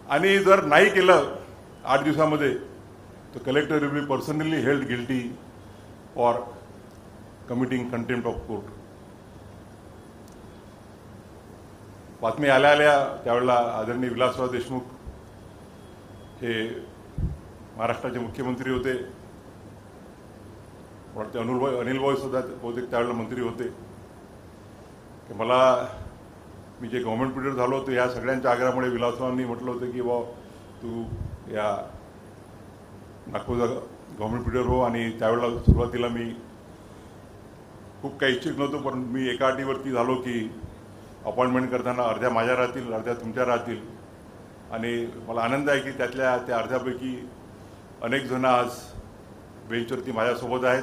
S1: आणि जर नाही केलं 8 दिवसामध्ये तर collector will be personally held guilty for committing contempt of court. बातमी आल्या आल्या त्यावेळेला आदरणीय विलासराव देशमुख हे महाराष्ट्राचे मुख्यमंत्री होते. वाटते अनिल भाऊ सुद्धा बहुतेक त्यावेळेला मंत्री होते. की मला मी जे गव्हर्नमेंट पिरियड झालो होतो या सगळ्यांच्या आग्रहामुळे विलासरावांनी म्हटलं होतं की बा तू या नागपूरचा गव्हर्नमेंट पिरियड हो. आणि त्यावेळेला सुरुवातीला मी खूप काही इच्छुक नव्हतो, पण मी एका अटीवरती झालो की अपॉइंटमेंट करताना अर्ध्या माझ्या राहतील, अर्ध्या तुमच्या राहतील. आणि मला आनंद आहे की त्यातल्या त्या अर्ध्यापैकी अनेक जण आज बेंचवरती माझ्यासोबत आहेत.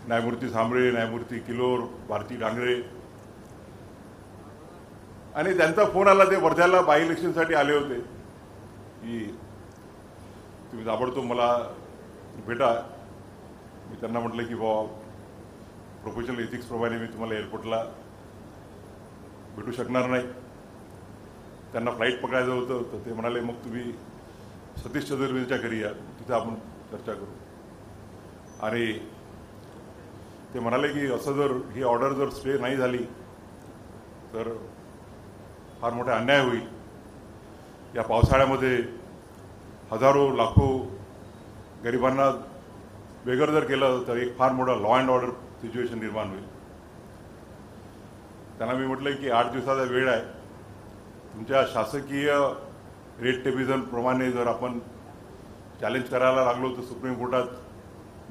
S1: न्यायमूर्ती सांबळे, न्यायमूर्ती किलोर, भारती डांगरे. आणि त्यांचा फोन आला, ते वर्ध्याला बाय इलेक्शनसाठी आले होते की तुम्ही ताबडतोब मला भेटा. मी त्यांना म्हटलं की बाबा प्रोफेशनल एथिक्सप्रमाणे मी तुम्हाला एअरपोर्टला भेटू शकणार नाही. त्यांना फ्लाईट पकडायचं होतं, तर ते म्हणाले मग तुम्ही सतीश चतुर्वेदीच्या घरी या, तिथे आपण चर्चा करू. आणि ते म्हणाले की असं जर ही ऑर्डर जर स्टे नाही झाली तर फार मोठा अन्याय होईल. या पावसाळ्यामध्ये हजारो लाखो गरिबांना बेघर जर केलं तर एक फार मोठा लॉ अँड ऑर्डर सिच्युएशन निर्माण होईल. त्यांना मी म्हटलं की 8 दिवसाचा वेळ आहे. तुमच्या शासकीय रेट टेबिझनप्रमाणे जर आपण चॅलेंज करायला लागलो तर सुप्रीम कोर्टात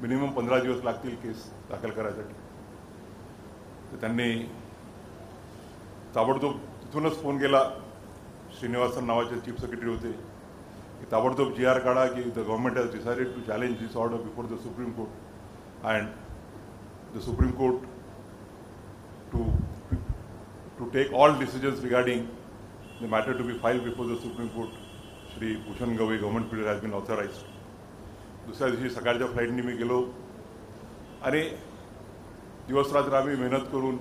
S1: मिनिमम 15 दिवस लागतील केस दाखल करायसाठी. तर त्यांनी ताबडतोब तिथूनच फोन केला. श्रीनिवासन नावाचे चीफ सेक्रेटरी होते की ताबडतोब GR काढा की the government has decided to challenge this order before the Supreme Court and the Supreme Court to take all decisions regarding the matter to be filed before the Supreme Court. Shri Bhushan Gavai government period has been authorized. दुसऱ्या दिवशी सकाळच्या फ्लाईटनी मी गेलो आणि दिवसरात्र आम्ही मेहनत करून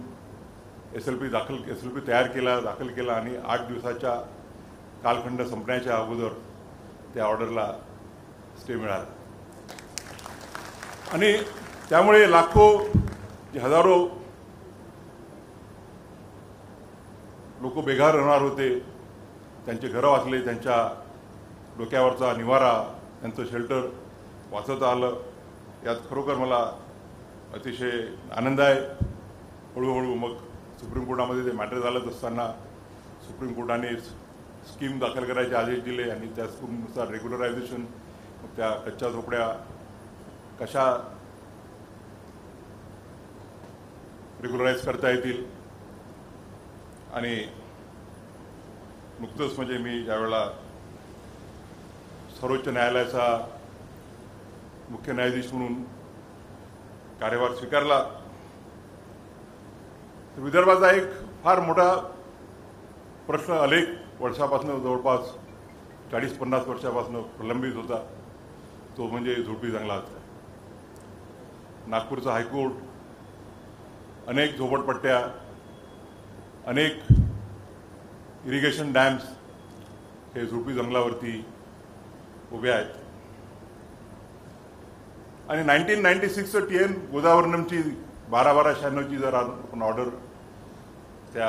S1: SLP तयार केला, दाखल केला आणि 8 दिवसाच्या कालखंड संपण्याच्या अगोदर त्या ऑर्डरला स्टे मिळाला. आणि त्यामुळे लाखो हजारो लोक बेघर राहणार होते, त्यांचे घरं वाचले, त्यांच्या डोक्यावरचा निवारा, त्यांचं शेल्टर वाचवता आलं. यात खरोखर मला अतिशय आनंद आहे. हळूहळू मग सुप्रीम कोर्टामध्ये ते मॅटर झालं असताना सुप्रीम कोर्टाने स्कीम दाखल करायचे आदेश दिले आणि त्या स्कीमनुसार रेग्युलरायझेशन, मग त्या कच्च्या झोपड्या कशा रेग्युलराईज करता येतील. आणि नुकतंच म्हणजे मी ज्यावेळेला सर्वोच्च न्यायालयाचा मुख्य न्यायाधीश म्हणून कार्यभार स्वीकारला तर विदर्भाचा एक फार मोठा प्रश्न अनेक वर्षापासून, जवळपास 40-50 वर्षापासून प्रलंबित होता, तो म्हणजे झोपडी जंगलाचा. नागपूरचा हायकोर्ट अनेक झोपडपट्ट्या, अनेक इरिगेशन डॅम्स हे झोपडी जंगलावरती उभे आहेत. आणि 1996चं TN गोदावरनमची 1296ची जर आपण ऑर्डर, त्या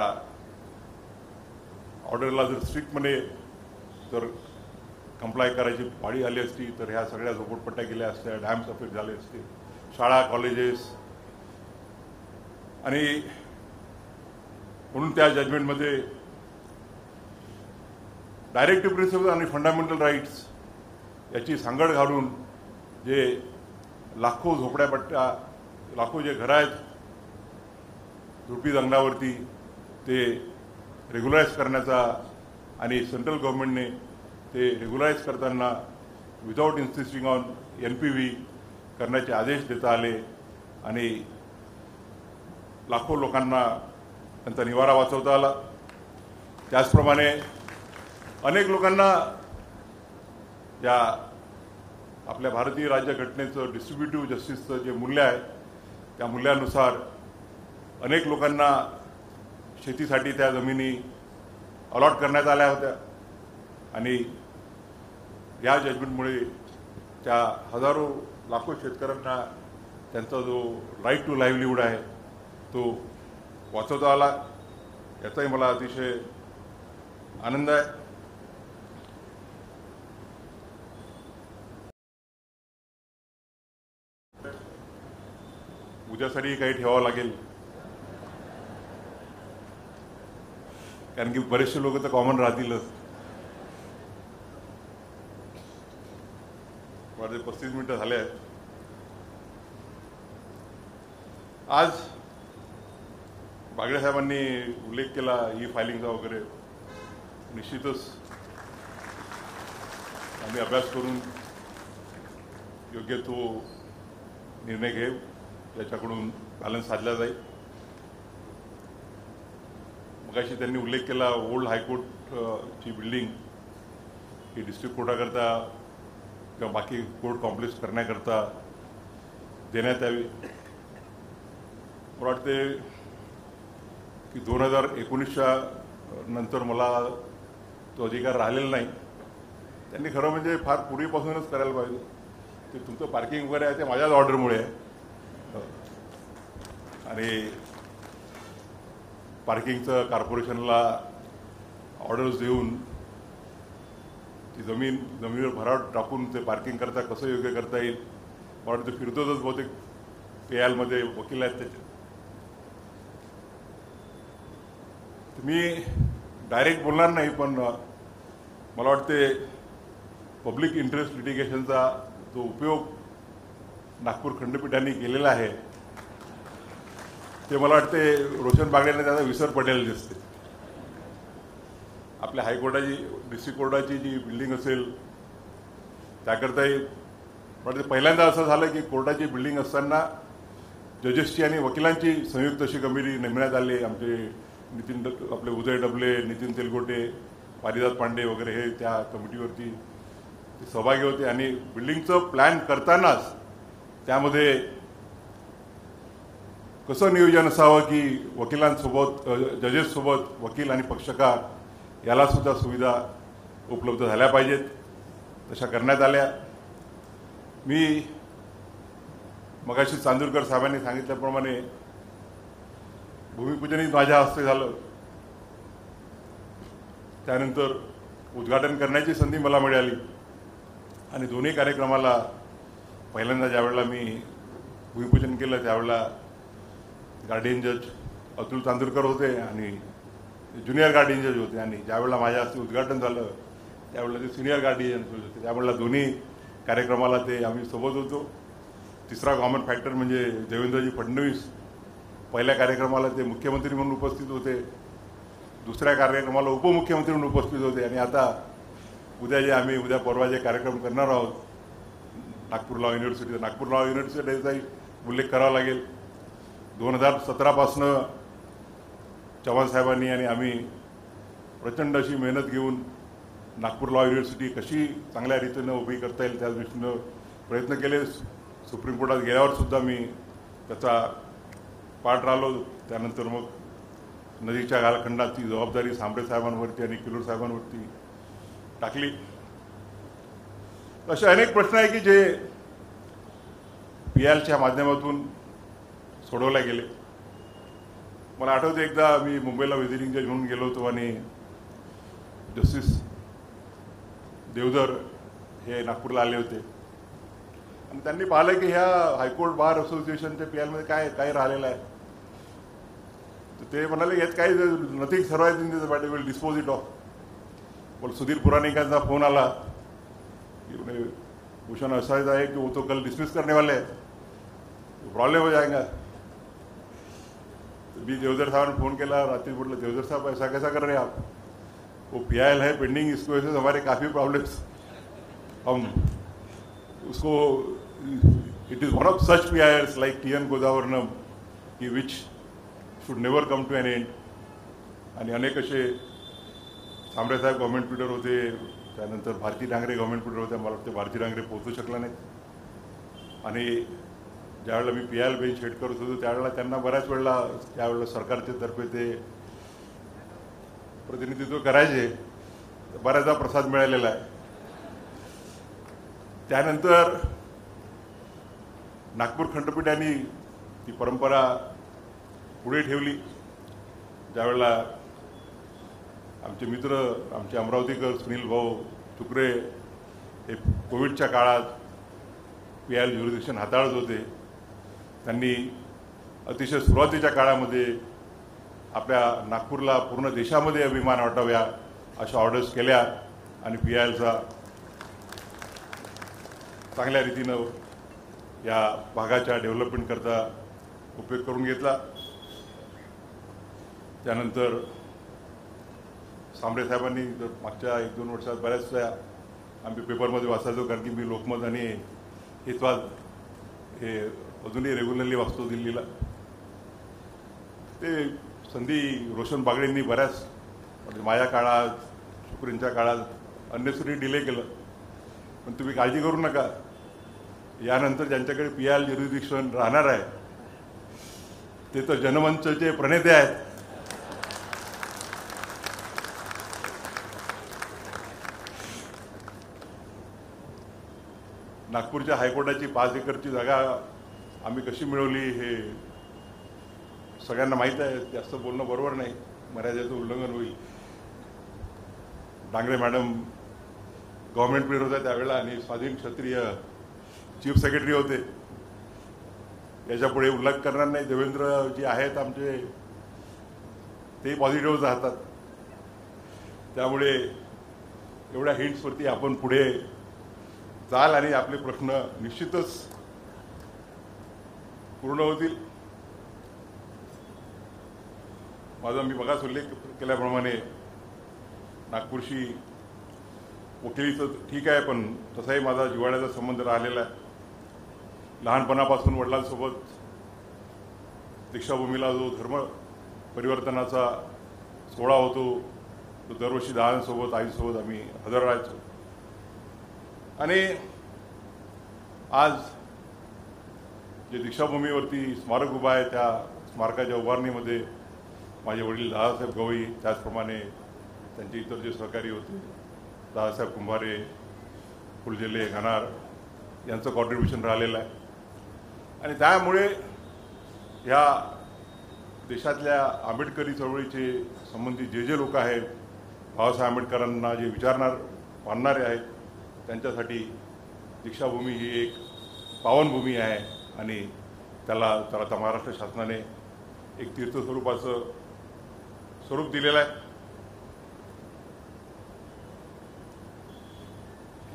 S1: ऑर्डरला जर स्ट्रिक्टमध्ये जर कंप्लाय करायची पाळी आली असती तर ह्या सगळ्या झोपडपट्ट्या गेल्या असत्या, डॅम्स अफेक्ट झाले असते, शाळा, कॉलेजेस. आणि म्हणून त्या जजमेंटमध्ये डायरेक्टिव्ह प्रिन्सिपल आणि फंडामेंटल राईट्स याची सांगड घालून जे लाखो झोपड्यापट्ट्या, लाखो जे घरं आहेत झोपडी जंगलावरती, ते रेग्युलराईज करण्याचा आणि सेंट्रल गव्हर्नमेंटने ते रेग्युलराईज करताना विदाऊट इन्सिस्टिंग ऑन NPV करण्याचे आदेश देता आले आणि लाखो लोकांना त्यांचा निवारा वाचवता आला. त्याचप्रमाणे अनेक लोकांना या आपल्या भारतीय राज्यघटनेचं डिस्ट्रीब्युटिव्ह जस्टिसचं जे मूल्य आहे त्या मूल्यानुसार अनेक लोकांना शेतीसाठी त्या जमिनी अलॉट करण्यात आल्या होत्या. आणि या जजमेंटमुळे त्या हजारो लाखो शेतकऱ्यांना त्यांचा जो राईट टू लाईव्हलीहूड आहे तो वाचवता आला. याचाही मला अतिशय आनंद आहे. उद्यासाठी काही ठेवावं लागेल, कारण की बरेचसे लोक तर कॉमन राहतीलच. 35 मिनिटं झाले आहेत. आज बागडे साहेबांनी उल्लेख केला ई फायलिंगचा वगैरे. निश्चितच आम्ही अभ्यास करून योग्य तो निर्णय घेऊ, त्याच्याकडून बॅलन्स साधला जाईल. मगाशी त्यांनी उल्लेख केला ओल्ड हायकोर्टची बिल्डिंग ही डिस्ट्रिक्ट कोर्टाकरता किंवा बाकी कोर्ट कॉम्प्लेक्स करण्याकरता देण्यात यावी. मला वाटते की 2019च्या नंतर मला तो अधिकार राहिलेला नाही. त्यांनी खरं म्हणजे फार पूर्वीपासूनच करायला पाहिजे. ते तुमचं पार्किंग वगैरे आहे ते माझ्याच ऑर्डरमुळे आहे, आणि पार्किंगचं कॉर्पोरेशनला ऑर्डर्स देऊन ती जमिनीवर भराव टाकून ते पार्किंग करता कसं योग्य करता येईल. मला वाटतं फिरतोच बहुतेक PIL वकील आहेत त्याचे. मी डायरेक्ट बोलणार नाही, पण मला वाटते पब्लिक इंटरेस्ट लिटिगेशनचा जो उपयोग नागपूर खंडपीठाने केलेला आहे ते मला वाटते रोशन बागडेंना त्याचा विसर पडलेला दिसते. आपल्या हायकोर्टाची डिस्ट्रिक्ट कोर्टाची जी बिल्डिंग असेल त्याकरताही वाटते पहिल्यांदा असं झालं की कोर्टाची बिल्डिंग असताना जजेसची आणि वकिलांची संयुक्त अशी कमिटी नेमण्यात आली. आमचे आपले उदय डबले, नितीन तेलगोटे, पारिजात पांडे वगैरे हे त्या कमिटीवरती सहभागी होते. आणि बिल्डिंगचं प्लॅन करतानाच त्यामध्ये कसं नियोजन असावं की वकिलांसोबत, जजेससोबत वकील आणि पक्षकार याला सुद्धा सुविधा उपलब्ध झाल्या पाहिजेत, तशा करण्यात आल्या. मी मगाशी चांदूरकर साहेबांनी सांगितल्याप्रमाणे भूमिपूजनही माझ्या हस्ते झालं. त्यानंतर उद्घाटन करण्याची संधी मला मिळाली, आणि दोन्ही कार्यक्रमाला पहिल्यांदा ज्यावेळेला मी भूमिपूजन केलं त्यावेळेला गार्डियन जज अतुल चांदूरकर होते आणि ज्युनियर गार्डियन जज होते, आणि ज्यावेळेला माझ्या हस्ते उद्घाटन झालं त्यावेळेला ते सिनियर गार्डियन जज होते. त्यावेळेला दोन्ही कार्यक्रमाला ते आम्ही सोबत होतो. तिसरा कॉमन फॅक्टर म्हणजे देवेंद्रजी फडणवीस पहिल्या कार्यक्रमाला ते मुख्यमंत्री म्हणून उपस्थित होते, दुसऱ्या कार्यक्रमाला उपमुख्यमंत्री म्हणून उपस्थित होते. आणि आता उद्या परवा जे कार्यक्रम करणार आहोत नागपूर लॉ युनिव्हर्सिटीचाही उल्लेख करावा लागेल. 2017 चव्हाण साहेबांनी आणि आम्ही प्रचंड अशी मेहनत घेऊन नागपूर लॉ युनिव्हर्सिटी कशी चांगल्या रीतीनं उभी करता येईल त्या दृष्टीनं प्रयत्न केले. सुप्रीम कोर्टात गेल्यावर सुद्धा मी त्याचा पाठ राहिलो. त्यानंतर मग नजीकच्या कालखंडात ती जबाबदारी सांबरे साहेबांवरती आणि किलोर साहेबांवरती टाकली. असे अनेक प्रश्न आहे की जे PILच्या माध्यमातून सोडवले गेले. मला आठवतं एकदा मी मुंबईला व्हिजिटिंग जज म्हणून गेलो होतो, आणि जस्टिस देवधर हे नागपूरला आले होते, आणि त्यांनी पाहिलं की ह्या हायकोर्ट बार असोसिएशनच्या PILमध्ये काय राहिलेलं आहे. तर ते म्हणाले यात काही nothing survive in this but will dispose it of. बोल सुधीर पुराणिकांचा फोन आला की भूषण ऐसा है कि वो तो कल डिसमिस करने वाले हैं, प्रॉब्लम हो जाएगा. भी देवधर साहब ने फोन किया रात्रि, बोला देवधर साहब ऐसा कैसा कर रहे हैं आप, वो PIL है पेंडिंग, इसकी वजह से हमारे काफ़ी प्रॉब्लम्स, हम उसको it is one of such PILs like TN Godavarman की which should never come to an end. आणि अनेक असे सांबरे साहेब गव्हर्नमेंट लीडर होते, त्यानंतर भारती डांगरे गव्हर्नमेंट लीडर होते. मला वाटतं भारती डांगरे पोहोचू शकला नाही. आणि ज्यावेळेला मी PIL बेंच हेड करत होतो त्यावेळेला त्यांना बऱ्याच वेळेला त्यावेळेला सरकारच्या तर्फे ते प्रतिनिधित्व करायचे, बऱ्याचदा प्रसाद मिळालेला आहे. त्यानंतर नागपूर खंडपीठाने ती परंपरा पुढे ठेवली. ज्यावेळेला आमचे मित्र, आमचे अमरावतीकर सुनील भाऊ चुकरे हे कोविडच्या काळात PIL ज्युरिडिक्शन हाताळत होते, त्यांनी अतिशय सुरुवातीच्या काळामध्ये आपल्या नागपूरला पूर्ण देशामध्ये विमान वाटाव्या अशा ऑर्डर्स केल्या आणि PILचा चांगल्या रीतीनं या भागाच्या डेव्हलपमेंटकरता उपयोग करून घेतला. त्यानंतर सांबरे साहेबांनी मागच्या 1-2 वर्षात बऱ्याच वेळा आम्ही पेपरमध्ये वाचायचो, कारण की मी लोकमत आणि हितवाद हे अजूनही रेग्युलरली वाचतो दिल्लीला. ते संधी रोशन बागडेंनी बऱ्याच म्हणजे माझ्या काळात, शुक्रींच्या काळात अननेसरी डिले केलं. पण तुम्ही काळजी करू नका, यानंतर ज्यांच्याकडे PIL ज्युरिडिक्शन राहणार आहे ते तर जनमंचचे प्रणेते आहेत. नागपूरच्या हायकोर्टाची 5 एकरची जागा आम्ही कशी मिळवली हे सगळ्यांना माहीत आहे. जास्त बोलणं बरोबर नाही, मर्यादेचं उल्लंघन होईल. डांगरे मॅडम गव्हर्नमेंट पीरियड होता त्यावेळेला आणि स्वाधीन क्षत्रिय चीफ सेक्रेटरी होते. याच्यापुढे उल्लेख करणार नाही. देवेंद्र जी आहेत आमचे ते पॉझिटिव्ह राहतात. त्यामुळे एवढ्या हिंट्सवरती आपण पुढे जाल आणि आपले प्रश्न निश्चितच पूर्ण होतील. माझा मी मगाच उल्लेख केल्याप्रमाणे नागपूरशी वकिलीचं ठीक आहे, पण तसाही माझा जिव्हाळ्याचा संबंध राहिलेला आहे. लहानपणापासून वडिलांसोबत दीक्षाभूमीला जो धर्म परिवर्तनाचा सोहळा होतो तो दरवर्षी दादांसोबत आईसोबत आम्ही हजर राहायचो. आणि आज जे दीक्षाभूमीवरती स्मारक उभं आहे त्या स्मारकाच्या उभारणीमध्ये माझे वडील दादासाहेब गवई, त्याचप्रमाणे त्यांचे इतर जे सहकारी होते दादासाहेब कुंभारे, फुलझेले, घनार यांचं कॉन्ट्रीब्युशन राहिलेलं आहे. आणि त्यामुळे ह्या देशातल्या आंबेडकरी चळवळीचे संबंधित जे लोक आहेत, बाबासाहेब आंबेडकरांना जे मानणारे आहेत, त्यांच्यासाठी दीक्षाभूमी ही एक पावनभूमी आहे आणि त्याला आता महाराष्ट्र शासनाने एक तीर्थस्वरूपाचं स्वरूप दिलेलं आहे.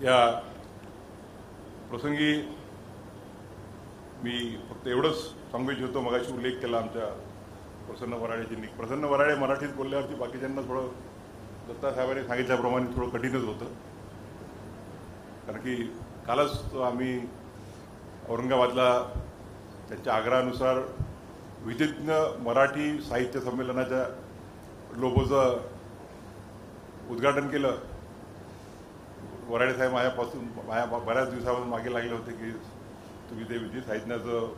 S1: या प्रसंगी मी फक्त एवढंच सांगू इच्छितो, मगाशी उल्लेख केला आमच्या प्रसन्न वराडेजींनी. प्रसन्न वराडे मराठीत बोलल्यावरती बाकीच्यांना थोडं दत्तासाहेबांनी सांगितल्याप्रमाणे थोडं कठीणच होतं, कारण की कालच आम्ही औरंगाबादला त्यांच्या आग्रहानुसार विधिज्ञ मराठी साहित्य संमेलनाच्या लोगोचं उद्घाटन केलं. वराडे साहेब माझ्या बऱ्याच दिवसापासून मागे लागले होते की तुम्ही ते विधी साहित्याचं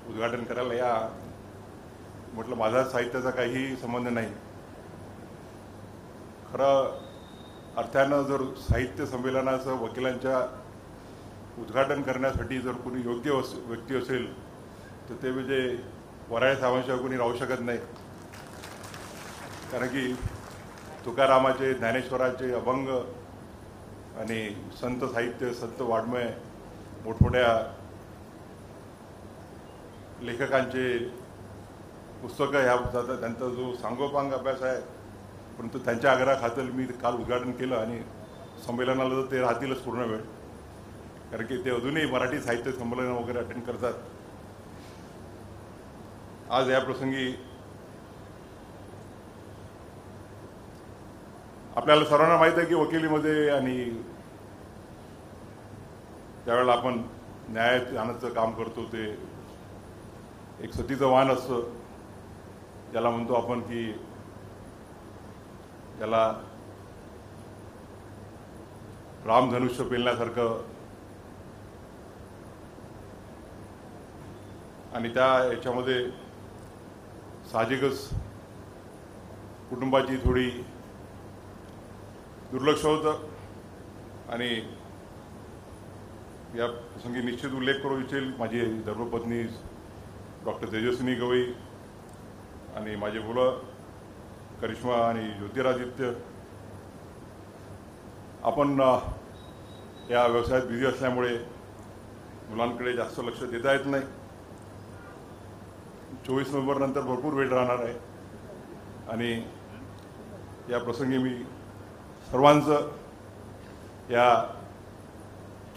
S1: उद्घाटन करायला या. म्हटलं माझा साहित्याचा काही संबंध नाही. खरं अर्थानं जर साहित्य संमेलनाचं वकिलांच्या उद्घाटन करण्यासाठी जर कोणी योग्य व्यक्ती असेल तर ते म्हणजे वराडे साहेबांशिवाय कोणी राहू शकत नाही. कारण की तुकारामाचे, ज्ञानेश्वराचे अभंग आणि संत साहित्य, संत वाङ्मय, मोठमोठ्या लेखकांचे पुस्तकं ह्या त्यांचा जो सांगोपांग अभ्यास आहे, परंतु त्यांच्या आग्रहाखातर मी काल उद्घाटन केलं आणि संमेलनाला तर ते राहतीलच पूर्ण वेळ, कारण की ते अजूनही मराठी साहित्य संमेलन वगैरे अटेंड करतात. आज या प्रसंगी आपल्याला सर्वांना माहीत आहे की वकिलीमध्ये आणि त्यावेळेला आपण न्यायात आणण्याचं काम करतो ते एक सतीचं वाहन असतं, ज्याला म्हणतो आपण की त्याला रामधनुष्य पेलण्यासारखं. आणि त्या याच्यामध्ये साहजिकच कुटुंबाची थोडी दुर्लक्ष होतं. आणि या प्रसंगी निश्चित उल्लेख करू इच्छेल माझी धर्मपत्नी डॉक्टर तेजस्विनी गवई आणि माझे मुलं करिश्मा आणि ज्योतिरादित्य. आपण या व्यवसायात बिझी असल्यामुळे मुलांकडे जास्त लक्ष देता येत नाही. 24 नोव्हेंबरनंतर भरपूर वेळ राहणार आहे आणि या प्रसंगी मी सर्वांचं या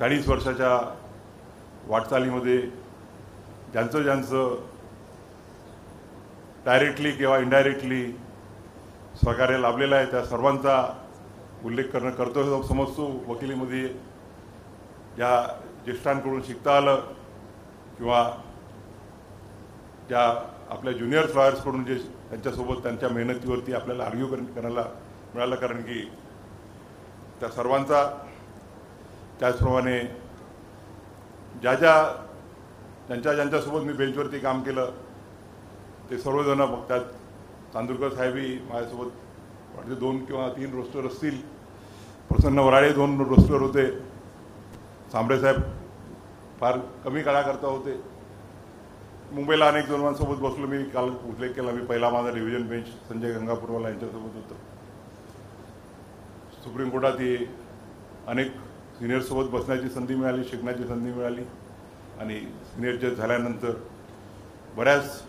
S1: 40 वर्षाच्या वाटचालीमध्ये ज्यांचं डायरेक्टली किंवा इनडायरेक्टली सहकार्य लाभलेलं आहे त्या सर्वांचा उल्लेख करतो समजतो. वकिलीमध्ये ज्या ज्येष्ठांकडून शिकता आलं किंवा ज्या आपल्या ज्युनियर लॉयर्सकडून जे त्यांच्यासोबत त्यांच्या मेहनतीवरती आपल्याला आर्ग्यू करायला मिळालं, कारण की त्या सर्वांचा त्याचप्रमाणे ज्यांच्यासोबत मी बेंचवरती काम केलं ते सर्वजण, मग त्यात चांदूरकर साहेबही माझ्यासोबत वाटते 2 किंवा 3 रोस्टर असतील, प्रसन्न वराळे 2 रोस्टर होते, सांबरे साहेब फार कमी काळाकरता होते. मुंबईला अनेक जणांसोबत बसलो मी, काल उल्लेख केला मी, पहिला माझा डिव्हिजन बेंच संजय गंगापूरवाला यांच्यासोबत होतं. सुप्रीम कोर्टातही अनेक सिनियरसोबत बसण्याची संधी मिळाली, शिकण्याची संधी मिळाली आणि सिनियर जज झाल्यानंतर बऱ्याच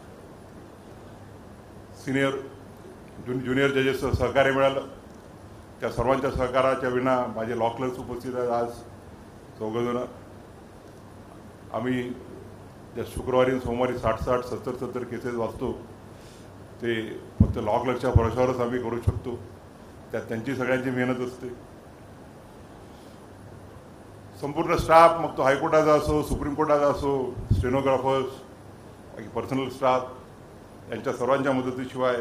S1: ज्युनियर जजेसचं सहकार्य मिळालं. त्या सर्वांच्या सहकाराच्या विना माझे लॉ क्लर्क्स उपस्थित आहेत आज 4 आम्ही ज्या शुक्रवारी सोमवारी 60-60, 70-70 केसेस वाचतो ते फक्त लॉ क्लर्कच्या भरोशावरच आम्ही करू शकतो. त्यात त्यांची सगळ्यांची मेहनत असते. संपूर्ण स्टाफ, मग तो हायकोर्टाचा असो, सुप्रीम कोर्टाचा असो, स्टेनोग्राफर्स, पर्सनल स्टाफ, यांच्या सर्वांच्या मदतीशिवाय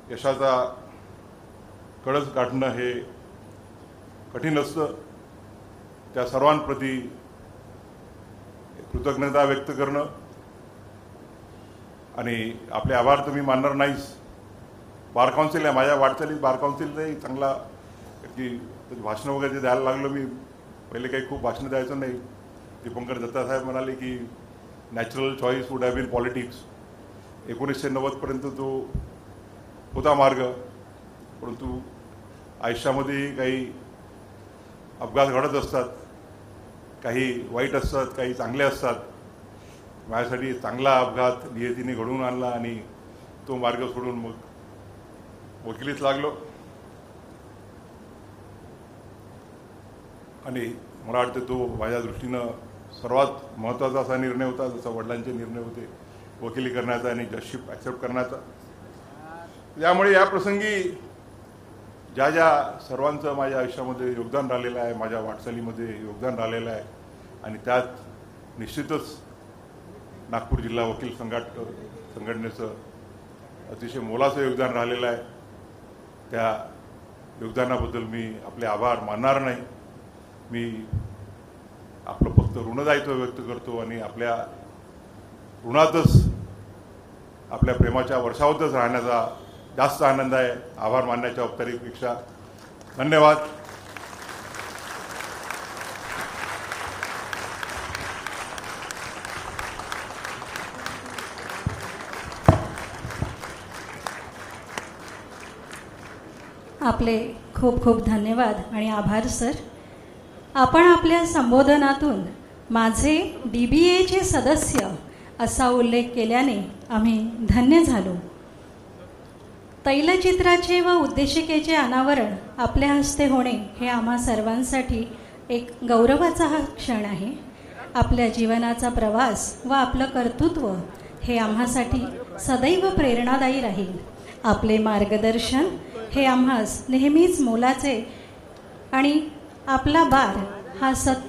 S1: यशाचा कळस गाठणं हे कठीण असतं. त्या सर्वांप्रती कृतज्ञता व्यक्त करणं आणि आपले आभार तर मी मानणार नाहीच. बार काउन्सिल आहे, माझ्या वाटचालीत बार काउन्सिलचाही चांगला, की भाषणं वगैरे द्यायला लागलो मी. पहिले काही खूप भाषणं द्यायचं नाही. दीपंकर दत्तासाहेब म्हणाले की natural choice would have been politics. 1990पर्यंत तो होता मार्ग, परंतु आयुष्यामध्ये काही अपघात घडत असतात, काही वाईट असतात, काही चांगले असतात. माझ्यासाठी चांगला अपघात नियतीने घडवून आणला आणि तो मार्ग सोडून मग वकिलीत लागलो. आणि मला वाटतं तो माझ्या दृष्टीनं सर्वात महत्त्वाचा असा निर्णय होता, जसा वडिलांचे निर्णय होते वकिली करण्याचा आणि जजशिप ॲक्सेप्ट करण्याचा. त्यामुळे या प्रसंगी ज्या सर्वांचं माझ्या आयुष्यामध्ये योगदान राहिलेलं आहे, माझ्या वाटचालीमध्ये योगदान राहिलेलं आहे आणि त्यात निश्चितच नागपूर जिल्हा वकील संघटनेचं अतिशय मोलाचं योगदान राहिलेलं आहे. त्या योगदानाबद्दल मी आपले आभार मानणार नाही. मी आपलं फक्त ऋणदायित्व व्यक्त करतो आणि आपल्या ऋणातच, आपल्या प्रेमाच्या वर्षावतच राहण्याचा जास्त आनंद आहे आभार मानण्याच्या औपचारिकपेक्षा. धन्यवाद.
S2: आपले खूप खूप धन्यवाद आणि आभार सर. आपण आपल्या संबोधनातून माझे DBAचे सदस्य असा उल्लेख केल्याने आम्ही धन्य झालो. तैलचित्राचे व उद्देशिकेचे अनावरण आपल्या हस्ते होणे हे आम्हा सर्वांसाठी एक गौरवाचा हा क्षण आहे. आपल्या जीवनाचा प्रवास व आपलं कर्तृत्व हे आम्हासाठी सदैव प्रेरणादायी राहील. आपले मार्गदर्शन हे आम्हास नेहमीच मोलाचे आणि आपला बार हा